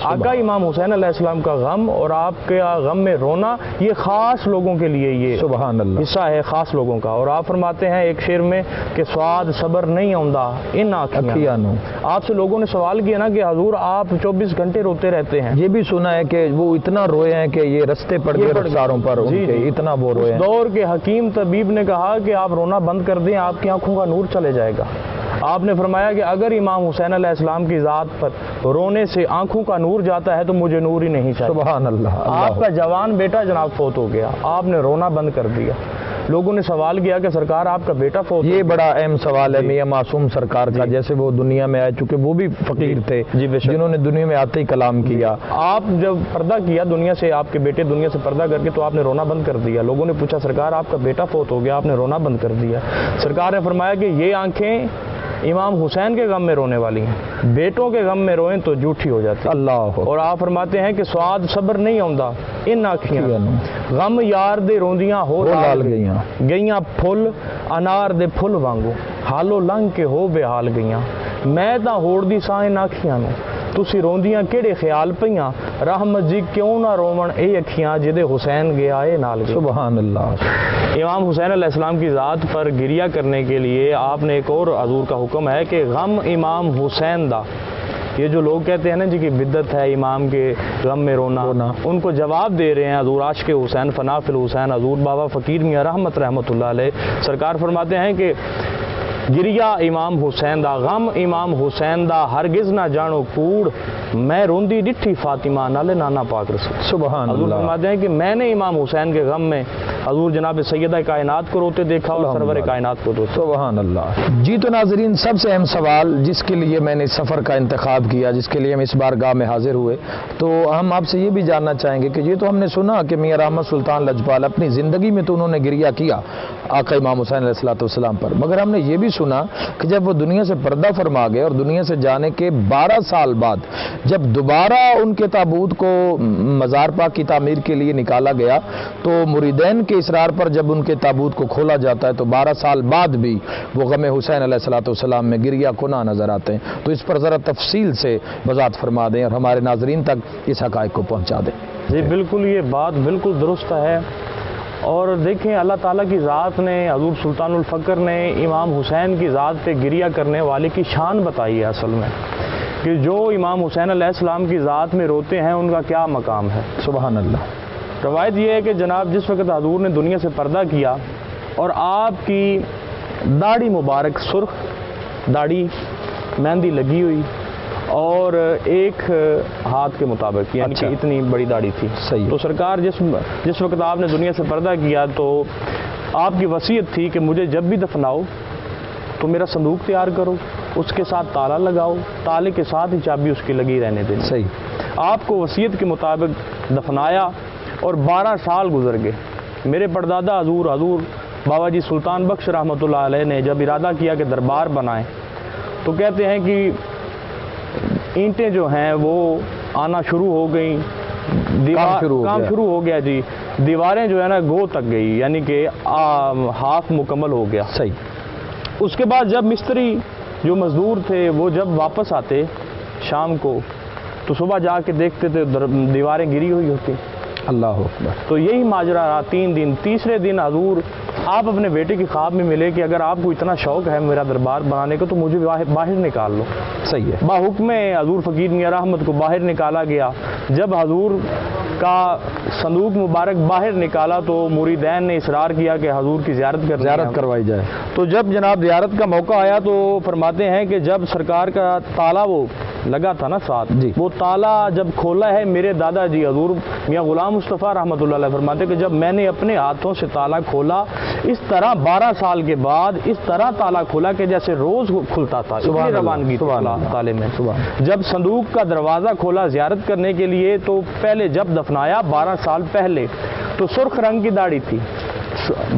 آقا امام حسین علیہ السلام کا غم اور آپ کے غم میں رونا یہ خاص لوگوں کے لیے یہ سبحان اللہ حصہ ہے، خاص لوگوں کا۔ اور آپ فرماتے ہیں ایک شعر میں کہ سواد صبر نہیں آندا ان آنکھیاں نو، آپ سے لوگوں نے سوال کیا نا کہ حضور آپ 24 گھنٹے روتے رہتے ہیں. یہ بھی سنا ہے کہ وہ اتنا روئے ہیں کہ یہ رستے پڑ گئے رخساروں پر ان کے، اتنا وہ روئے ہیں. دور کے حکیم طبیب نے کہا کہ آپ رونا بند کر دیں، آپ کی آنکھوں کا نور چلے جائے گا. آپ نے فرمایا کہ اگر امام حسین علیہ السلام کی ذات پر رونے سے آنکھوں کا نور جاتا ہے تو مجھے نور ہی نہیں چاہیے. سبحان اللہ. آپ کا جوان بیٹا جناب فوت ہو گیا، آپ نے رونا بند کر دیا. لوگوں نے سوال کیا کہ سرکار آپ کا بیٹا فوت. یہ بڑا اہم سوال ہے میاں معصوم سرکار کا. جیسے وہ دنیا میں آئے، چونکہ وہ بھی فقیر تھے جنہوں نے دنیا میں آتے ہی کلام کیا. آپ جب پردہ کیا دنیا سے، آپ کے بیٹے دنیا سے پردہ کر کے، تو آپ نے رونا بند کر دیا. لوگوں نے پوچھا سرکار آپ کا بیٹا فوت ہو گیا، آپ نے رونا بند کر دیا. سرکار نے فرمایا کہ یہ آنکھیں امام حسین کے غم میں رونے والی ہیں، بیٹوں کے غم میں روئیں تو جھوٹی ہو جاتی. اللہ. اور آپ فرماتے ہیں کہ سواد صبر نہیں آਉਂدا ان آنکھیاں، غم یار دے روندیاں ہو لال گئیاں پھل انار دے پھل وانگو، حالو لنگ کے ہو بے حال گئیاں. میں تاں ہوڑ دی ساں ان آنکھیاں نو، تسی روندیاں کیڑے خیال پیاں، رحمت جی کیوں نہ رومن اے اکھیاں جدے حسین گیا اے نال گیا. سبحان اللہ. امام حسین علیہ السلام کی ذات پر گریہ کرنے کے لیے آپ نے ایک اور حضور کا حکم ہے کہ غم امام حسین دا. یہ جو لوگ کہتے ہیں نا جی کہ بدعت ہے امام کے غم میں رونا، ان کو جواب دے رہے ہیں حضور عاشق حسین فنا فی الحسین حضور بابا فقیر میاں رحمت اللہ علیہ. سرکار فرماتے ہیں کہ گریہ امام حسین دا، غم امام حسین دا ہرگز نہ جانو کوڑ، میں روندی ڈٹھی فاطمہ نالے نانا پاک رسول. سبحان اللہ. حضور فرماتے ہیں کہ میں نے امام حسین کے غم میں حضور جناب سیدہ کائنات کو روتے دیکھا اور سرور کائنات کو روتے. سبحان اللہ. جی تو ناظرین، سب سے اہم سوال جس کے لیے میں نے سفر کا انتخاب کیا، جس کے لیے ہم اس بار گاہ میں حاضر ہوئے، تو ہم آپ سے یہ بھی جاننا چاہیں گے کہ یہ تو ہم نے سنا کہ میاں رحمت سلطان لجپال اپنی زندگی میں تو انہوں نے گریہ کیا آقا امام حسین علیہ السلام پر، مگر ہم نے یہ بھی سنا کہ جب وہ دنیا سے پردہ فرما گئے اور دنیا سے جانے کے 12 سال بعد جب دوبارہ ان کے تابوت کو مزار پاک کی تعمیر کے لیے نکالا گیا، تو مریدین کے اصرار پر جب ان کے تابوت کو کھولا جاتا ہے تو 12 سال بعد بھی وہ غم حسین علیہ السلام میں گریہ کناں نظر آتے ہیں. تو اس پر ذرا تفصیل سے وضاحت فرما دیں اور ہمارے ناظرین تک اس حقائق کو پہنچا دیں. جی بالکل، یہ بات بالکل درست ہے. اور دیکھیں اللہ تعالیٰ کی ذات نے، حضور سلطان الفقر نے امام حسین کی ذات پہ گریہ کرنے والے کی شان بتائی ہے اصل میں، کہ جو امام حسین علیہ السلام کی ذات میں روتے ہیں ان کا کیا مقام ہے. سبحان اللہ. روایت یہ ہے کہ جناب جس وقت حضور نے دنیا سے پردہ کیا اور آپ کی داڑھی مبارک سرخ داڑھی، مہندی لگی ہوئی اور ایک ہاتھ کے مطابق، یعنی کہ اتنی بڑی داڑھی تھی. صحیح. تو سرکار جس وقت آپ نے دنیا سے پردہ کیا تو آپ کی وصیت تھی کہ مجھے جب بھی دفناؤ تو میرا صندوق تیار کرو، اس کے ساتھ تالا لگاؤ، تالے کے ساتھ ہی چابی اس کی لگی رہنے دیں. صحیح. آپ کو وصیت کے مطابق دفنایا اور 12 سال گزر گئے. میرے پردادا حضور بابا جی سلطان بخش رحمۃ اللہ علیہ نے جب ارادہ کیا کہ دربار بنائیں تو کہتے ہیں کہ اینٹیں جو ہیں وہ آنا شروع ہو گئیں، کام شروع ہو گیا. جی دیواریں جو ہے نا گو تک گئی، یعنی کہ ہاف مکمل ہو گیا. صحیح. اس کے بعد جب مستری جو مزدور تھے وہ جب واپس آتے شام کو تو صبح جا کے دیکھتے تھے دیواریں گری ہوئی ہوتی. اللہ اکبر. تو یہی ماجرا رہا 3 دن. تیسرے دن حضور آپ اپنے بیٹے کی خواب میں ملے کہ اگر آپ کو اتنا شوق ہے میرا دربار بنانے کا تو مجھے باہر نکال لو. صحیح ہے. باحکم حضور فقیر میاں رحمت کو باہر نکالا گیا. جب حضور کا صندوق مبارک باہر نکالا تو مریدین نے اصرار کیا کہ حضور کی زیارت کروائی جائے. تو جب جناب زیارت کا موقع آیا تو فرماتے ہیں کہ جب سرکار کا تالا وہ لگا تھا نا ساتھ، وہ تالا جب کھولا ہے میرے دادا جی حضور میاں غلام مصطفیٰ رحمۃ اللہ علیہ فرماتے کہ جب میں نے اپنے ہاتھوں سے تالا کھولا اس طرح 12 سال کے بعد اس طرح تالا کھولا کہ جیسے روز کھلتا تھا. روانگی تالے میں. جب صندوق کا دروازہ کھولا زیارت کرنے کے لیے تو پہلے جب دفنایا 12 سال پہلے تو سرخ رنگ کی داڑھی تھی.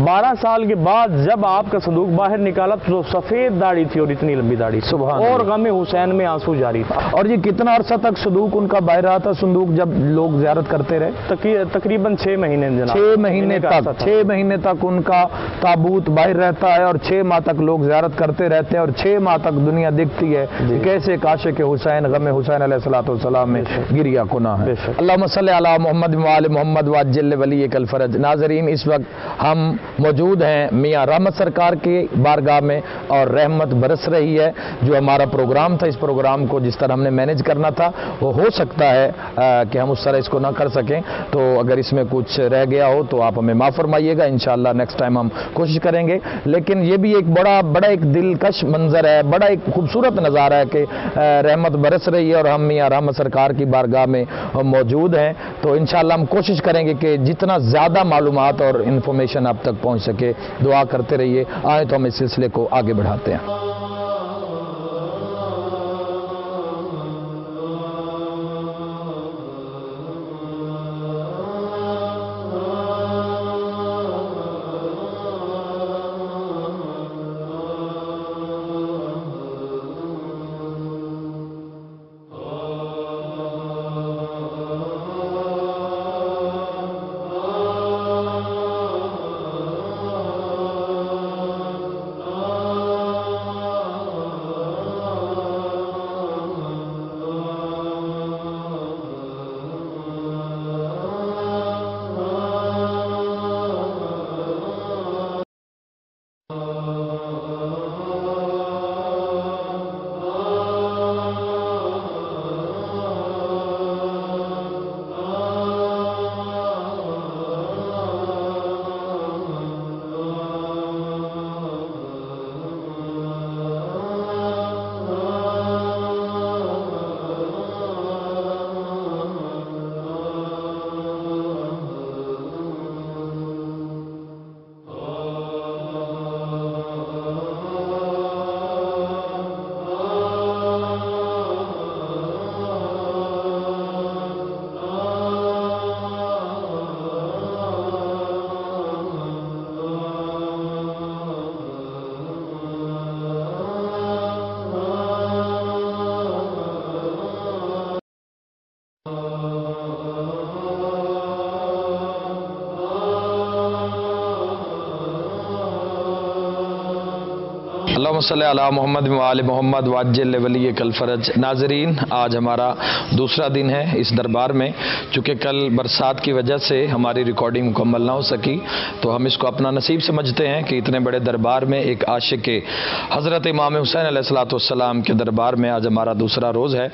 12 سال کے بعد جب آپ کا صندوق باہر نکالا تو سفید داڑھی تھی اور اتنی لمبی داڑھی تھی. اور غم حسین میں آنسو جاری تھا. اور یہ کتنا عرصہ تک صندوق ان کا باہر رہا تھا؟ صندوق جب لوگ زیارت کرتے رہے تقریباً 6 مہینے. 6 مہینے تک ان کا تابوت باہر رہتا ہے اور 6 ماہ تک لوگ زیارت کرتے رہتے ہیں اور 6 ماہ تک دنیا دیکھتی ہے کیسے عاشق حسین غم حسین علیہ السلام میں گریہ کناں ہے. اللہم صلی علی محمد وآل محمد وعجل ولیک الفرج. ناظرین، اس وقت ہم موجود ہیں میاں رحمت سرکار کی بارگاہ میں اور رحمت برس رہی ہے. جو ہمارا پروگرام تھا اس پروگرام کو جس طرح ہم نے مینیج کرنا تھا وہ ہو سکتا ہے کہ ہم اس طرح اس کو نہ کر سکیں, تو اگر اس میں کچھ رہ گیا ہو تو آپ ہمیں معاف فرمائیے گا. انشاءاللہ نیکسٹ ٹائم ہم کوشش کریں گے. لیکن یہ بھی ایک بڑا ایک دلکش منظر ہے, بڑا ایک خوبصورت نظارہ ہے کہ رحمت برس رہی ہے اور ہم میاں رحمت سرکار کی بارگاہ میں موجود ہیں. تو انشاءاللہ ہم کوشش کریں گے کہ جتنا زیادہ معلومات اور انفارمیشن آپ تک پہنچ سکے. دعا کرتے رہیے. آئیں تو ہم اس سلسلے کو آگے بڑھاتے ہیں. اللہم صلی علی محمد و آل محمد وعجل ولی کل فرج. ناظرین, آج ہمارا دوسرا دن ہے اس دربار میں. چونکہ کل برسات کی وجہ سے ہماری ریکارڈنگ مکمل نہ ہو سکی تو ہم اس کو اپنا نصیب سمجھتے ہیں کہ اتنے بڑے دربار میں ایک عاشق حضرت امام حسین علیہ الصلوۃ والسلام کے دربار میں آج ہمارا دوسرا روز ہے.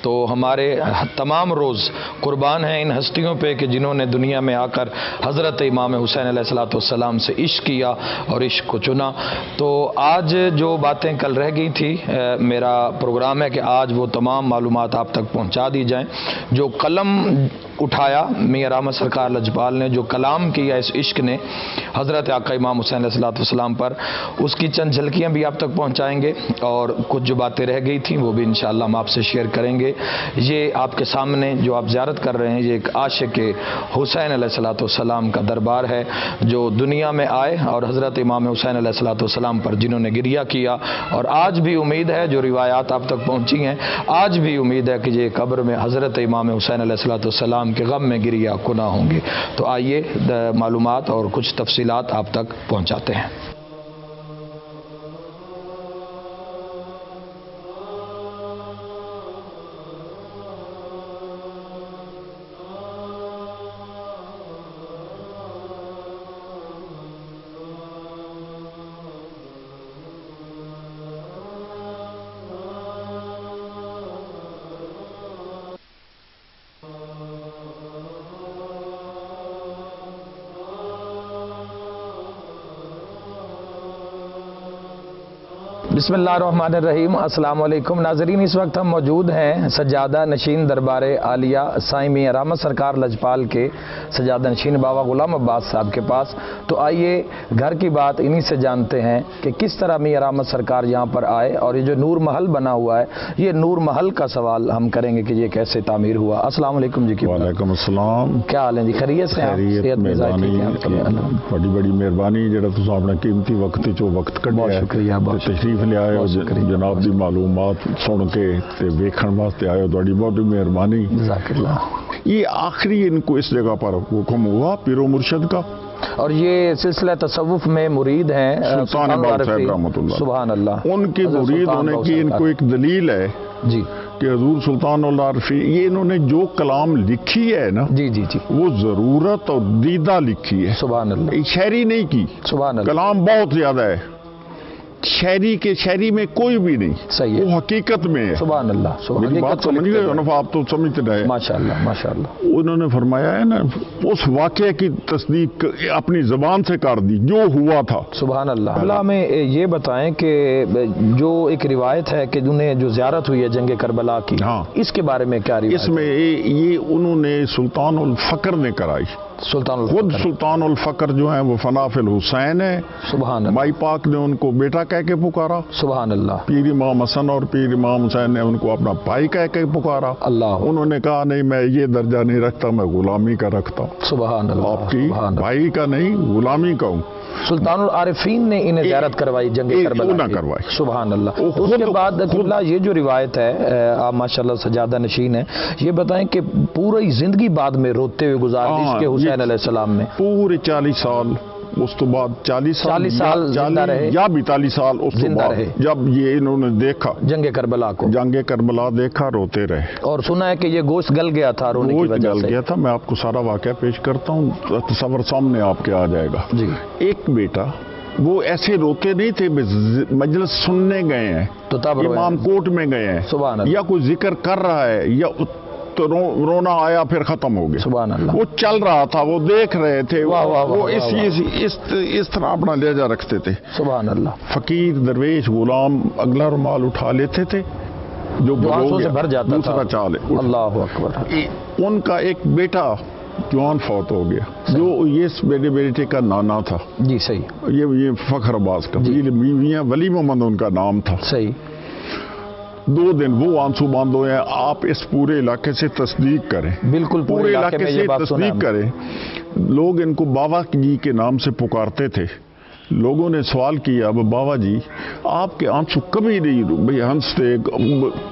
تو ہمارے تمام روز قربان ہیں ان ہستیوں پہ کہ جنہوں نے دنیا میں آ کر حضرت امام حسین علیہ الصلوۃ والسلام سے عشق کیا اور عشق کو چنا. تو آج جو باتیں کل رہ گئی تھی, میرا پروگرام ہے کہ آج وہ تمام معلومات آپ تک پہنچا دی جائیں. جو قلم اٹھایا میاں رحمت سرکار لجپال نے, جو کلام کیا اس عشق نے حضرت آقا امام حسین علیہ الصلوۃ والسلام پر, اس کی چند جھلکیاں بھی آپ تک پہنچائیں گے اور کچھ جو باتیں رہ گئی تھیں وہ بھی انشاءاللہ ہم آپ سے شیئر کریں گے. یہ آپ کے سامنے جو آپ زیارت کر رہے ہیں یہ ایک عاشق حسین علیہ الصلوۃ والسلام کا دربار ہے جو دنیا میں آئے اور حضرت امام حسین علیہ الصلوۃ والسلام پر جنہوں نے گریہ کیا. اور آج بھی امید ہے, جو روایات آپ تک پہنچی ہیں, آج بھی امید ہے کہ یہ قبر میں حضرت امام حسین علیہ الصلوۃ والسلام کے غم میں گریہ کنا ہوں گے. تو آئیے معلومات اور کچھ تفصیلات آپ تک پہنچاتے ہیں. بسم اللہ الرحمن الرحیم. السلام علیکم ناظرین, اس وقت ہم موجود ہیں سجادہ نشین دربار عالیہ سائیں میاں رحمت سرکار لجپال کے سجادہ نشین بابا غلام عباس صاحب کے پاس. تو آئیے گھر کی بات انہی سے جانتے ہیں کہ کس طرح میاں رحمت سرکار یہاں پر آئے, اور یہ جو نور محل بنا ہوا ہے یہ نور محل کا سوال ہم کریں گے کہ یہ کیسے تعمیر ہوا. السلام علیکم جی. وعلیکم السلام. کیا حال ہے جی؟ خیریت سے؟ بڑی بڑی مہربانی جڑا تساں اپنا قیمتی وقت چو وقت کڈیا. بہت شکریہ. تشریف لے آئے جناب دی معلومات سن کے تے ویکھن واسطے آئے, تہاڈی بہت مہربانی. جزاک اللہ. یہ آخری ان کو اس جگہ پر حکم ہوا پیر و مرشد کا, اور یہ سلسلہ تصوف میں مرید ہیں سلطان باؤ صاحب رحمۃ اللہ, سبحان اللہ. ان کے مرید ہونے کی ان کو ایک دلیل ہے جی کہ حضور سلطان العارفین یہ انہوں نے جو کلام لکھی ہے نا جی جی جی وہ ضرورت اور دیدہ لکھی ہے، سبحان اللہ شاعری نہیں کی، سبحان اللہ کلام بہت زیادہ ہے، شاعری میں کوئی بھی نہیں، صحیح ہے، وہ حقیقت میں ہے۔ سبحان اللہ سبحان میری بات سمجھ گئے نا، آپ تو سمجھ رہے ہیں۔ ماشاء اللہ ماشاء اللہ انہوں نے فرمایا ہے نا اس واقعے کی تصدیق اپنی زبان سے کر دی جو ہوا تھا۔ سبحان اللہ۔ اللہ ہمیں یہ بتائیں کہ جو ایک روایت ہے کہ انہیں جو زیارت ہوئی ہے جنگ کربلا کی، ہاں، اس کے بارے میں کیا روایت؟ اس میں یہ انہوں نے سلطان الفقر نے کرائی، سلطان خود الفقر، سلطان الفقر جو ہیں وہ فناف الحسین ہے، سبحان اللہ مائی پاک نے ان کو بیٹا کہہ کے پکارا، سبحان اللہ پیر امام حسن اور پیر امام حسین نے ان کو اپنا بھائی کہہ کے پکارا۔ اللہ، انہوں نے کہا نہیں میں یہ درجہ نہیں رکھتا، میں غلامی کا رکھتا ہوں، سبحان اللہ آپ کی سبحان اللہ۔ بھائی کا نہیں غلامی کا ہوں۔ سلطان العارفین نے انہیں زیارت کروائی جنگ کربلا کی، کروائی، سبحان اللہ۔ وہ اس کے بعد قبلہ یہ جو روایت ہے، آپ ماشاءاللہ سجادہ نشین ہیں، یہ بتائیں کہ پوری زندگی بعد میں روتے ہوئے گزار دی اس کے حسین علیہ السلام میں، پورے 40 سال، اس تو بعد 40 سال زندہ رہے یا 42 سال اس تو زندہ بعد رہے، جب یہ انہوں نے دیکھا جنگ کربلا کو، جنگ کربلا دیکھا، روتے رہے، اور سنا ہے کہ یہ گوشت گل گیا تھا رونے کی گوشت وجہ گل سے۔ گیا تھا۔ میں آپ کو سارا واقعہ پیش کرتا ہوں، تصور سامنے آپ کے آ جائے گا۔ جی، ایک بیٹا، وہ ایسے روتے نہیں تھے، مجلس سننے گئے ہیں، تو تب روئے، امام کوٹ میں گئے ہیں، سبحان اللہ یا کوئی ذکر کر رہا ہے، یا تو رونا آیا پھر ختم ہو گیا۔ سبحان اللہ، وہ چل رہا تھا، وہ دیکھ رہے تھے، واہ واہ واہ وہ واہ اس طرح اپنا لہجہ رکھتے تھے۔ سبحان اللہ، فقیر درویش غلام اگلا رومال اٹھا لیتے تھے، جو آنسوں سے بھر جاتا تھا، دوسرا چال اللہ اکبر۔ ان کا ایک بیٹا جوان فوت ہو گیا، جو یہ میرے بیٹے کا نانا تھا، جی صحیح یہ فخر عباس کا، میاں ولی محمد ان کا نام تھا۔ صحیح، 2 دن وہ آنسو باندھ ہوئے ہیں، آپ اس پورے علاقے سے تصدیق کریں، بالکل پورے علاقے میں سے یہ بات سنا تصدیق کریں۔ لوگ ان کو بابا جی کے نام سے پکارتے تھے۔ لوگوں نے سوال کیا، بابا جی آپ کے آنسو کبھی نہیں بھئی ہنستے،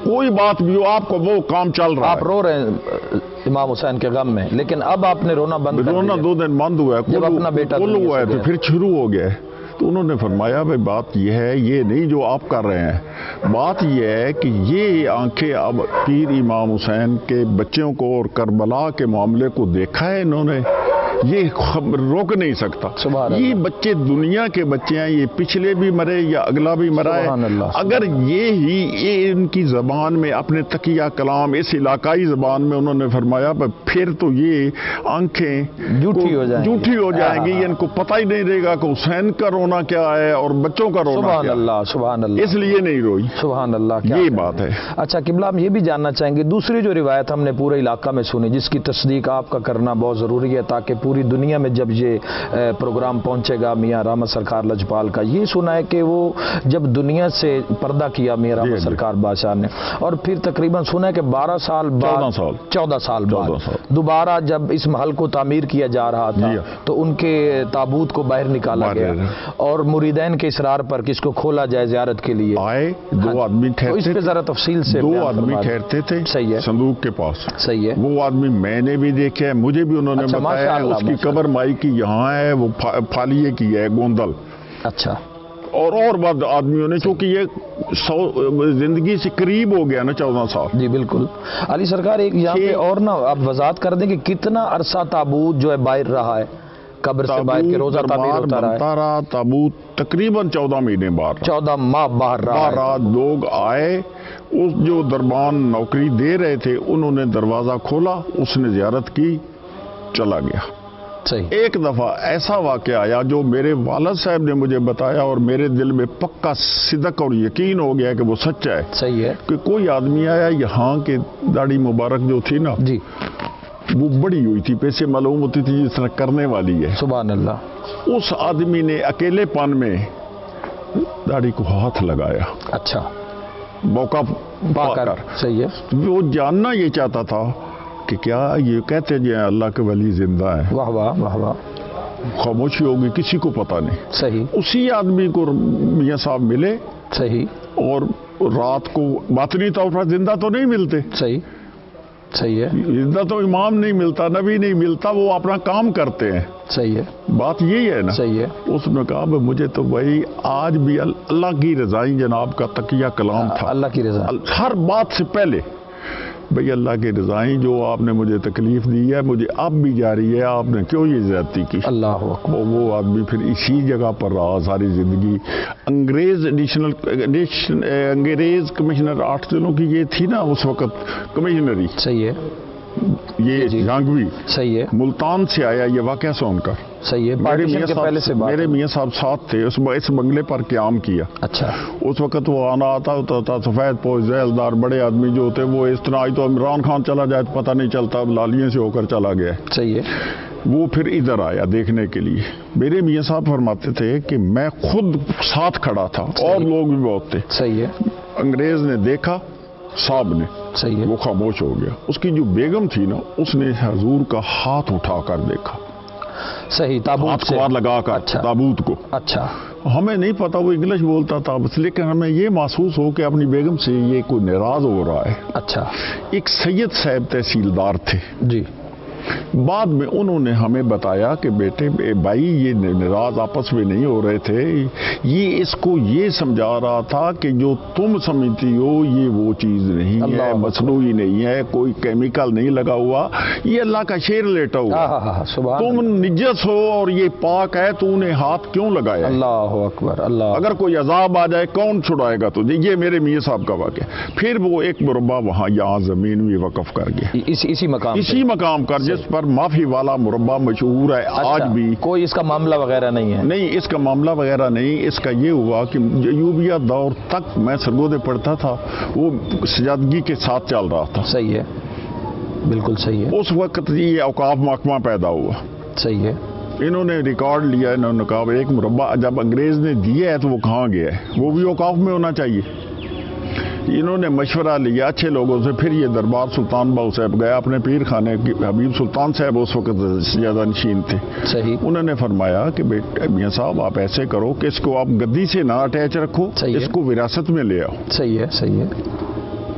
کوئی بات بھی ہو آپ کو وہ کام چل رہا آپ رو رہے ہیں امام حسین کے غم میں، لیکن اب آپ نے رونا بند کر رونا دیا 2 دن بند ہوا ہے، جب اپنا بیٹا کل دنیا ہوا ہے سے تو گیا۔ پھر شروع ہو گیا ہے۔ تو انہوں نے فرمایا بھئی بات یہ ہے، یہ نہیں جو آپ کر رہے ہیں، بات یہ ہے کہ یہ آنکھیں اب پیر امام حسین کے بچوں کو اور کربلا کے معاملے کو دیکھا ہے انہوں نے، یہ روک نہیں سکتا۔ سبحان اللہ، یہ بچے دنیا کے بچے ہیں، یہ پچھلے بھی مرے یا اگلا بھی مرا سبحان ہے، اللہ، اگر یہ ان کی زبان میں اپنے تقیہ کلام اس علاقائی زبان میں انہوں نے فرمایا پھر تو یہ آنکھیں جھوٹی ہو جائیں گی، ان کو پتہ ہی نہیں رہے گا کہ حسین کا رونا کیا ہے اور بچوں کا رونا سبحان کیا ہے، اللہ سبحان اللہ، اس لیے نہیں روئی، سبحان اللہ، یہ بات ہے۔ اچھا قبلہ ہم یہ بھی جاننا چاہیں گے، دوسری جو روایت ہم نے پورے علاقہ میں سنی جس کی تصدیق آپ کا کرنا بہت ضروری ہے تاکہ پوری دنیا میں جب یہ پروگرام پہنچے گا میاں رحمت سرکار لجپال کا، یہ سنا ہے کہ وہ جب دنیا سے پردہ کیا میاں رحمت سرکار بادشاہ نے، اور پھر تقریباً سنا ہے کہ 12 سال بعد 14 سال بعد دوبارہ جب اس محل کو تعمیر کیا جا رہا تھا تو ان کے تابوت کو باہر نکالا گیا اور مریدین کے اصرار پر کس کو کھولا جائے زیارت کے لیے آئے 2 آدمی ٹھہرتے، اس پہ ذرا تفصیل سے 2 آدمی ٹھہرتے تھے صحیح ہے، صندوق کے پاس، صحیح ہے، وہ آدمی میں نے بھی دیکھا ہے، مجھے بھی انہوں نے بتایا ہے، اس کی قبر مائی کی یہاں ہے، وہ پھالیے کی ہے گوندل، اچھا، اور بعد آدمیوں نے چونکہ یہ زندگی سے قریب ہو گیا نا 14 سال۔ جی بالکل علی سرکار، ایک یہاں پہ اور نا آپ وضاحت کر دیں کہ کتنا عرصہ تابوت جو ہے باہر رہا ہے، قبر سے باہر کے روزہ تعمیر ہوتا رہا ہے، تابوت تقریباً 14 مہینے بعد 14 ماہ باہر رہا، لوگ آئے، اس جو دربان نوکری دے رہے تھے انہوں نے دروازہ کھولا، اس نے زیارت کی، چلا گیا۔ صحیح، ایک دفعہ ایسا واقعہ آیا جو میرے والد صاحب نے مجھے بتایا اور میرے دل میں پکا صدق اور یقین ہو گیا کہ وہ سچا ہے، صحیح ہے، کہ کوئی آدمی آیا، یہاں کے داڑھی مبارک جو تھی نا جی وہ بڑی ہوئی تھی، پیسے معلوم ہوتی تھی جس طرح کرنے والی ہے، سبحان اللہ، اس آدمی نے اکیلے پن میں داڑھی کو ہاتھ لگایا، اچھا، موقع پا کر، صحیح ہے، وہ جاننا یہ چاہتا تھا کہ کیا یہ کہتے جو اللہ کے ولی زندہ ہے، واہ واہ واہ واہ، خاموشی ہوگی، کسی کو پتہ نہیں، صحیح، اسی آدمی کو میاں صاحب ملے صحیح، اور رات کو باطنی طور پر زندہ تو نہیں ملتے، صحیح صحیح ہے. عزت تو امام نہیں ملتا، نبی نہیں ملتا، وہ اپنا کام کرتے ہیں. صحیح ہے. بات یہی ہے نا. صحیح ہے. اس نے کہا مجھے تو بھائی آج بھی اللہ کی رضائی جناب کا تقیہ کلام تھا. اللہ کی رضا ہر بات سے پہلے بھئی اللہ کی رضائی، جو آپ نے مجھے تکلیف دی ہے مجھے اب بھی جاری ہے، آپ نے کیوں یہ زیادتی کی. اللہ اکبر. وہ آدمی پھر اسی جگہ پر رہا ساری زندگی. انگریز کمشنر 8 دنوں کی یہ تھی نا اس وقت کمشنری. صحیح ہے. یہ جھانگوی صحیح ہے. ملتان سے آیا یہ واقعہ سن کر. صحیح ہے. پارٹیشن کے پہلے سے بات. میرے میاں صاحب ساتھ تھے، اس بنگلے پر قیام کیا. اچھا. اس وقت وہ آنا آتا ہوتا تھا، سفید پوش ذیلدار بڑے آدمی جو ہوتے وہ اس طرح. آج تو عمران خان چلا جائے تو پتہ نہیں چلتا، لالیوں سے ہو کر چلا گیا. صحیح ہے. وہ پھر ادھر آیا دیکھنے کے لیے. میرے میاں صاحب فرماتے تھے کہ میں خود ساتھ کھڑا تھا اور لوگ بھی بہت تھے. صحیح ہے. انگریز نے دیکھا، صاحب نے، صحیح ہے. وہ خاموش ہو گیا. اس کی جو بیگم تھی نا اس نے حضور کا ہاتھ اٹھا کر دیکھا. صحیح. تابوت سے لگا کر. اچھا. تابوت کو. اچھا. ہمیں نہیں پتا وہ انگلش بولتا تھا بس، لیکن ہمیں یہ محسوس ہو کہ اپنی بیگم سے یہ کوئی ناراض ہو رہا ہے. اچھا. ایک سید صاحب تحصیلدار تھے. جی. بعد میں انہوں نے ہمیں بتایا کہ بیٹے بھائی یہ ناراض آپس میں نہیں ہو رہے تھے، یہ اس کو یہ سمجھا رہا تھا کہ جو تم سمجھتی ہو یہ وہ چیز نہیں ہے، مصنوعی نہیں ہے، کوئی کیمیکل نہیں لگا ہوا، یہ اللہ کا شیر لیٹا ہوا. تم نجس ہو اور یہ پاک ہے، تو انہیں ہاتھ کیوں لگایا؟ اللہ اکبر. اللہ. اگر کوئی عذاب آ جائے کون چھڑائے گا تجھے؟ یہ میرے میاں صاحب کا واقعہ. پھر وہ ایک مربع وہاں یہاں زمین بھی وقف کر گیا، اسی مقام پر جس پر معافی والا مربع مشہور ہے. آج بھی کوئی اس کا معاملہ وغیرہ نہیں ہے. نہیں، اس کا معاملہ وغیرہ نہیں. اس کا یہ ہوا کہ ایوبیہ دور تک میں سرگودے پڑھتا تھا، وہ سجادگی کے ساتھ چل رہا تھا. صحیح ہے. بالکل صحیح ہے. اس وقت یہ اوقاف محکمہ پیدا ہوا. صحیح ہے. انہوں نے ریکارڈ لیا، انہوں نے کہا ایک مربع جب انگریز نے دیا ہے تو وہ کہاں گیا ہے، وہ بھی اوقاف میں ہونا چاہیے. انہوں نے مشورہ لیا اچھے لوگوں سے. پھر یہ دربار سلطان باؤ صاحب گیا، اپنے پیر خانے کی حبیب سلطان صاحب اس وقت زیادہ نشین تھے. صحیح. انہوں نے فرمایا کہ بیٹا میاں صاحب آپ ایسے کرو کہ اس کو آپ گدی سے نہ اٹیچ رکھو، اس کو وراثت میں لے آؤ. صحیح ہے. صحیح ہے.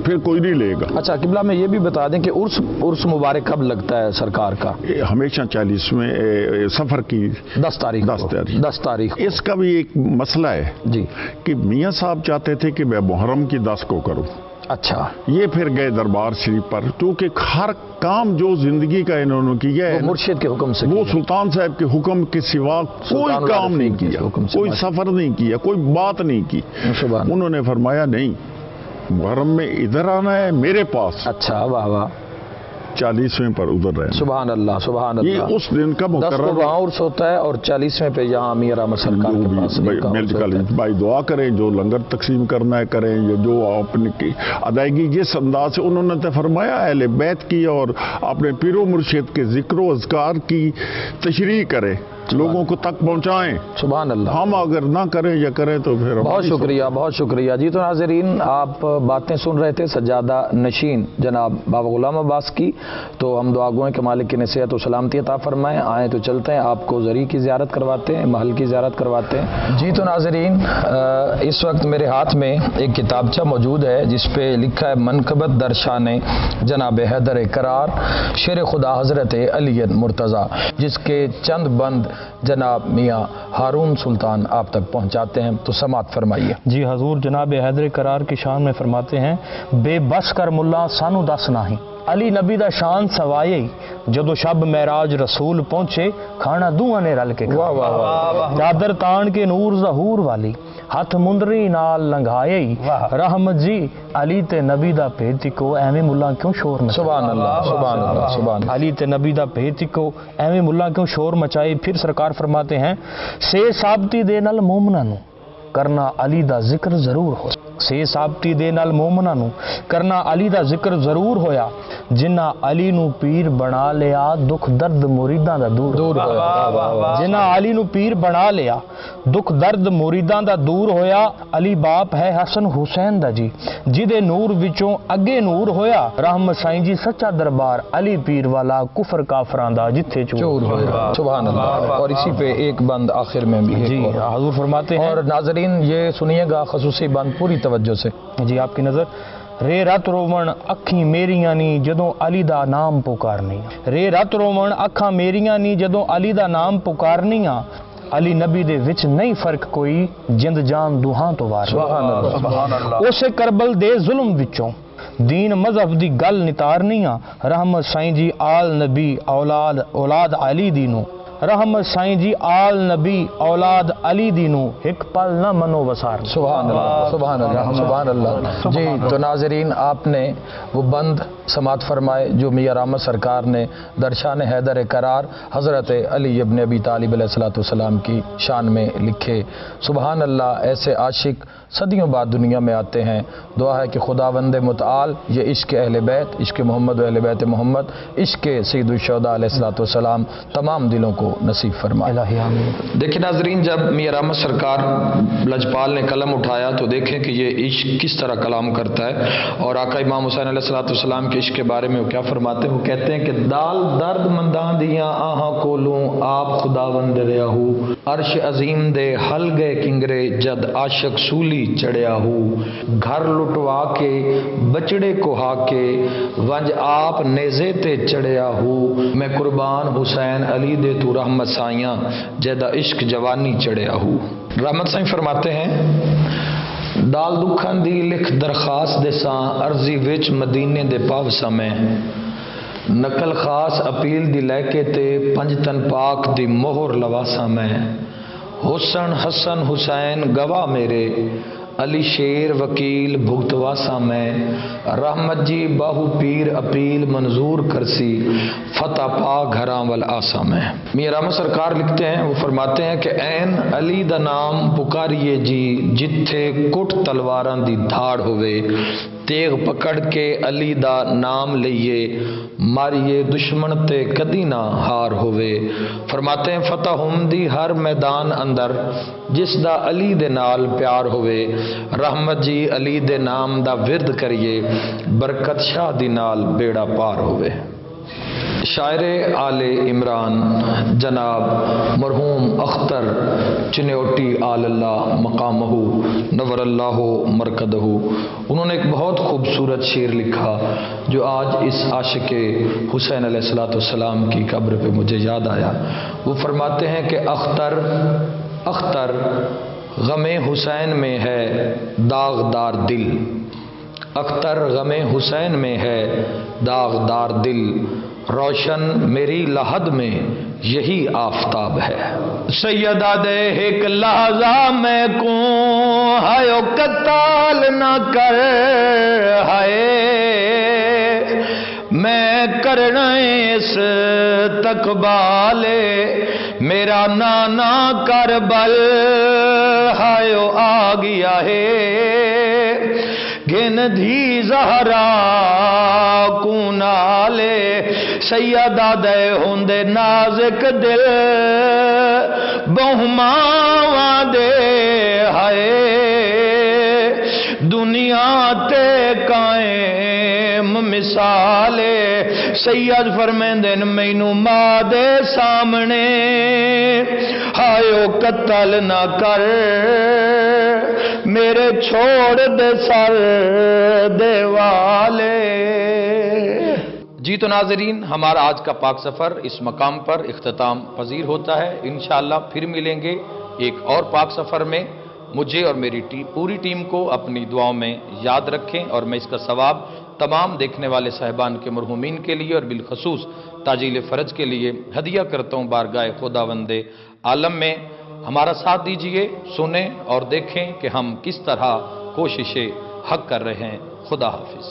پھر کوئی نہیں لے گا. اچھا قبلہ میں یہ بھی بتا دیں کہ عرس مبارک کب لگتا ہے سرکار کا؟ ہمیشہ 40ویں سفر کی 10 تاریخ. اس کا بھی ایک مسئلہ ہے جی کہ میاں صاحب چاہتے تھے کہ میں محرم کی 10 کو کروں. اچھا. یہ پھر گئے دربار شریف پر، کیونکہ ہر کام جو زندگی کا انہوں نے کیا ہے مرشد کے حکم سے، وہ سلطان صاحب کے حکم کے سوا کوئی کام نہیں کیا، کوئی سفر نہیں کیا، کوئی بات نہیں کی. انہوں نے فرمایا نہیں، محرم میں ادھر آنا ہے میرے پاس. اچھا. واہ واہ. 40ویں پر ادھر رہنا. سبحان اللہ. سبحان اللہ. یہ اس دن کا مقرر وہاں عرس ہوتا ہے اور 40ویں پہ یہاں امیر احمد سرکار کے پاس مل کر بھائی دعا کریں، جو لنگر تقسیم کرنا ہے کریں، یا جو اپنی کی ادائیگی جس انداز سے انہوں نے فرمایا اہل بیت کی اور اپنے پیر و مرشد کے ذکر و اذکار کی تشریح کرے، لوگوں کو تک پہنچائیں. سبحان اللہ. ہم اگر نہ کریں یا کریں تو پھر بہت شکریہ. بہت شکریہ. جی تو ناظرین آپ باتیں سن رہے تھے سجادہ نشین جناب بابا غلام عباس کی. تو ہم دعا گو ہیں کہ مالک کی نصیحت و سلامتی عطا فرمائیں. آئیں تو چلتے ہیں، آپ کو زری کی زیارت کرواتے ہیں، محل کی زیارت کرواتے ہیں. جی تو ناظرین اس وقت میرے ہاتھ میں ایک کتابچہ موجود ہے جس پہ لکھا ہے منقبت در شان جناب حیدر کرار شیر خدا حضرت علی مرتضیٰ، جس کے چند بند جناب میاں ہارون سلطان آپ تک پہنچاتے ہیں. تو سماعت فرمائیے. جی حضور جناب حیدر کرار کی شان میں فرماتے ہیں، بے بس کر ملا سانو دس نہیں، علی نبی دا شان سوائے جدو شب معراج رسول پہنچے، کھانا دوہاں نے رل کے چادر تان کے نور ظہور والی، ہاتھ مندری نال لنگھائے، رحمت جی علی تے نبی دا بھیتکو ایویں ملا کیوں شور مچائے. سبحان اللہ. سبحان اللہ. سبحان. علی تے نبی دا بھیتکو ایویں ملا کیوں شور مچائے. پھر سرکار فرماتے ہیں، سے ثابتی دے نال مومناں نو کرنا علی دا ذکر ضرور ہو. سے ثابتی دے نال مومناں نو کرنا علی دا ذکر ضرور ہویا، جنہ علی نو پیر بنا لیا دکھ درد مریداں دا دور ہویا. جنہ علی نو پیر بنا لیا دکھ درد مریداں دا دور ہویا. علی باپ ہے حسن حسین دا جی، جدے نور وچوں اگے نور ہویا. رحمت سائیں جی سچا دربار علی پیر والا، کفر کافراں دا جتھے چور ہویا. سبحان اللہ. اور اسی پہ ایک بند آخر میں بھی جی حضور فرماتے ہیں. اور ناظرین یہ سنیے گا خصوصی بند پوری توجہ سے. جی آپ کی نظر رے رت روون اکھیں میریاں نی جدوں علی دا نام پکارنیاں، رے رت روون اکھاں میریاں نی جدوں علی دا نام پکارنیاں، علی نبی دے وچ نہیں فرق کوئی، جند جان دوہاں تو وار سبحان اللہ۔ اسے کربل دے ظلم وچوں دین مذہب دی گل نتارنیاں، رحمت سائیں جی آل نبی اولاد علی دینو، رحمت سائیں جی آل نبی اولاد علی دینو، ایک پل نہ منو وسار۔ سبحان اللہ، سبحان اللہ، سبحان اللہ۔ جی تو ناظرین، آپ نے وہ بند سماعت فرمائے جو میاں رحمت سرکار نے درشان حیدر قرار حضرت علی ابن ابی طالب علیہ السلام کی شان میں لکھے۔ سبحان اللہ، ایسے عاشق صدیوں بعد دنیا میں آتے ہیں۔ دعا ہے کہ خداوند متعال یہ عشق اہل بیت، عشق محمد و اہل بیت محمد، عشق سید الشہداء علیہ السلام تمام دلوں کو نصیب فرمائے۔ دیکھیں ناظرین، جب میاں رحمت سرکار لجپال نے قلم اٹھایا تو دیکھیں کہ یہ عشق کس طرح کلام کرتا ہے، اور آقا امام حسین علیہ السلام کے عشق کے بارے میں وہ کیا فرماتے ہیں؟ وہ کہتے ہیں کہ دال درد منداں دیاں آہاں کولوں آپ خداوند رہو، عرش عظیم دے ہل گئے کنگرے جد عاشق سولی چڑھیا ہو، گھر لٹوا کے بچڑے کو ہا کے ونج آپ نیزے تے چڑھیا ہو، میں قربان حسین علی دے تو رحمت سائیاں جیدہ عشق جوانی چڑھیا ہو۔ رحمت سائیں فرماتے ہیں، دال دکھن دی لکھ درخواست دے ساں عرضی وچ مدینے دے پاو سمیں، نقل خاص اپیل دی لے کے تے پنجتن پاک دی مہر لواسا میں، حسن حسن حسین گواہ میرے علی شیر وکیل بھگتواسا میں، رحمت جی باہو پیر اپیل منظور کرسی فتح پا گھراں وال آسا میں۔ میاں رحمت سرکار لکھتے ہیں، وہ فرماتے ہیں کہ این علی دا نام پکاریے جی جتھے کٹ تلواراں دی دھاڑ ہوئے، تیغ پکڑ کے علی دا نام لئیے ماریے دشمن تے کدی نہ ہار ہوئے۔ فرماتے ہیں فتح ہندی ہر میدان اندر جس دا علی دے نال پیار ہوئے، رحمت جی علی دے نام دا ورد کریے برکت شاہ دی نال بیڑا پار ہوئے۔ شاعر آل عمران جناب مرحوم اختر چنیوٹی آل اللہ مقامہ نور اللہ مرکدہ، انہوں نے ایک بہت خوبصورت شعر لکھا جو آج اس عاشق حسین علیہ السلام کی قبر پہ مجھے یاد آیا۔ وہ فرماتے ہیں کہ اختر غم حسین میں ہے داغدار دل، اختر غم حسین میں ہے داغدار دل، روشن میری لحد میں یہی آفتاب ہے۔ سیدہ دے ایک لحظہ میں کو ہائے قتال نہ کر، ہائے میں کرنا اس تقبالے میرا نانا کربل ہائے آ گیا ہے، گن دھی زہرا کو نالے سیدہ دے ہوندے نازک دل بہماواں دے، ہائے دنیا تے قائم مثالے سید فرمیندے مینوں ماں دے سامنے ہائے قتل نہ کر، میرے چھوڑ دے سر دے والے۔ جی تو ناظرین، ہمارا آج کا پاک سفر اس مقام پر اختتام پذیر ہوتا ہے۔ انشاءاللہ پھر ملیں گے ایک اور پاک سفر میں۔ مجھے اور میری پوری ٹیم کو اپنی دعاؤں میں یاد رکھیں، اور میں اس کا ثواب تمام دیکھنے والے صاحبان کے مرحومین کے لیے اور بالخصوص تاجیل فرج کے لیے ہدیہ کرتا ہوں بارگاہ خداوند عالم میں۔ ہمارا ساتھ دیجئے، سنیں اور دیکھیں کہ ہم کس طرح کوشش حق کر رہے ہیں۔ خدا حافظ۔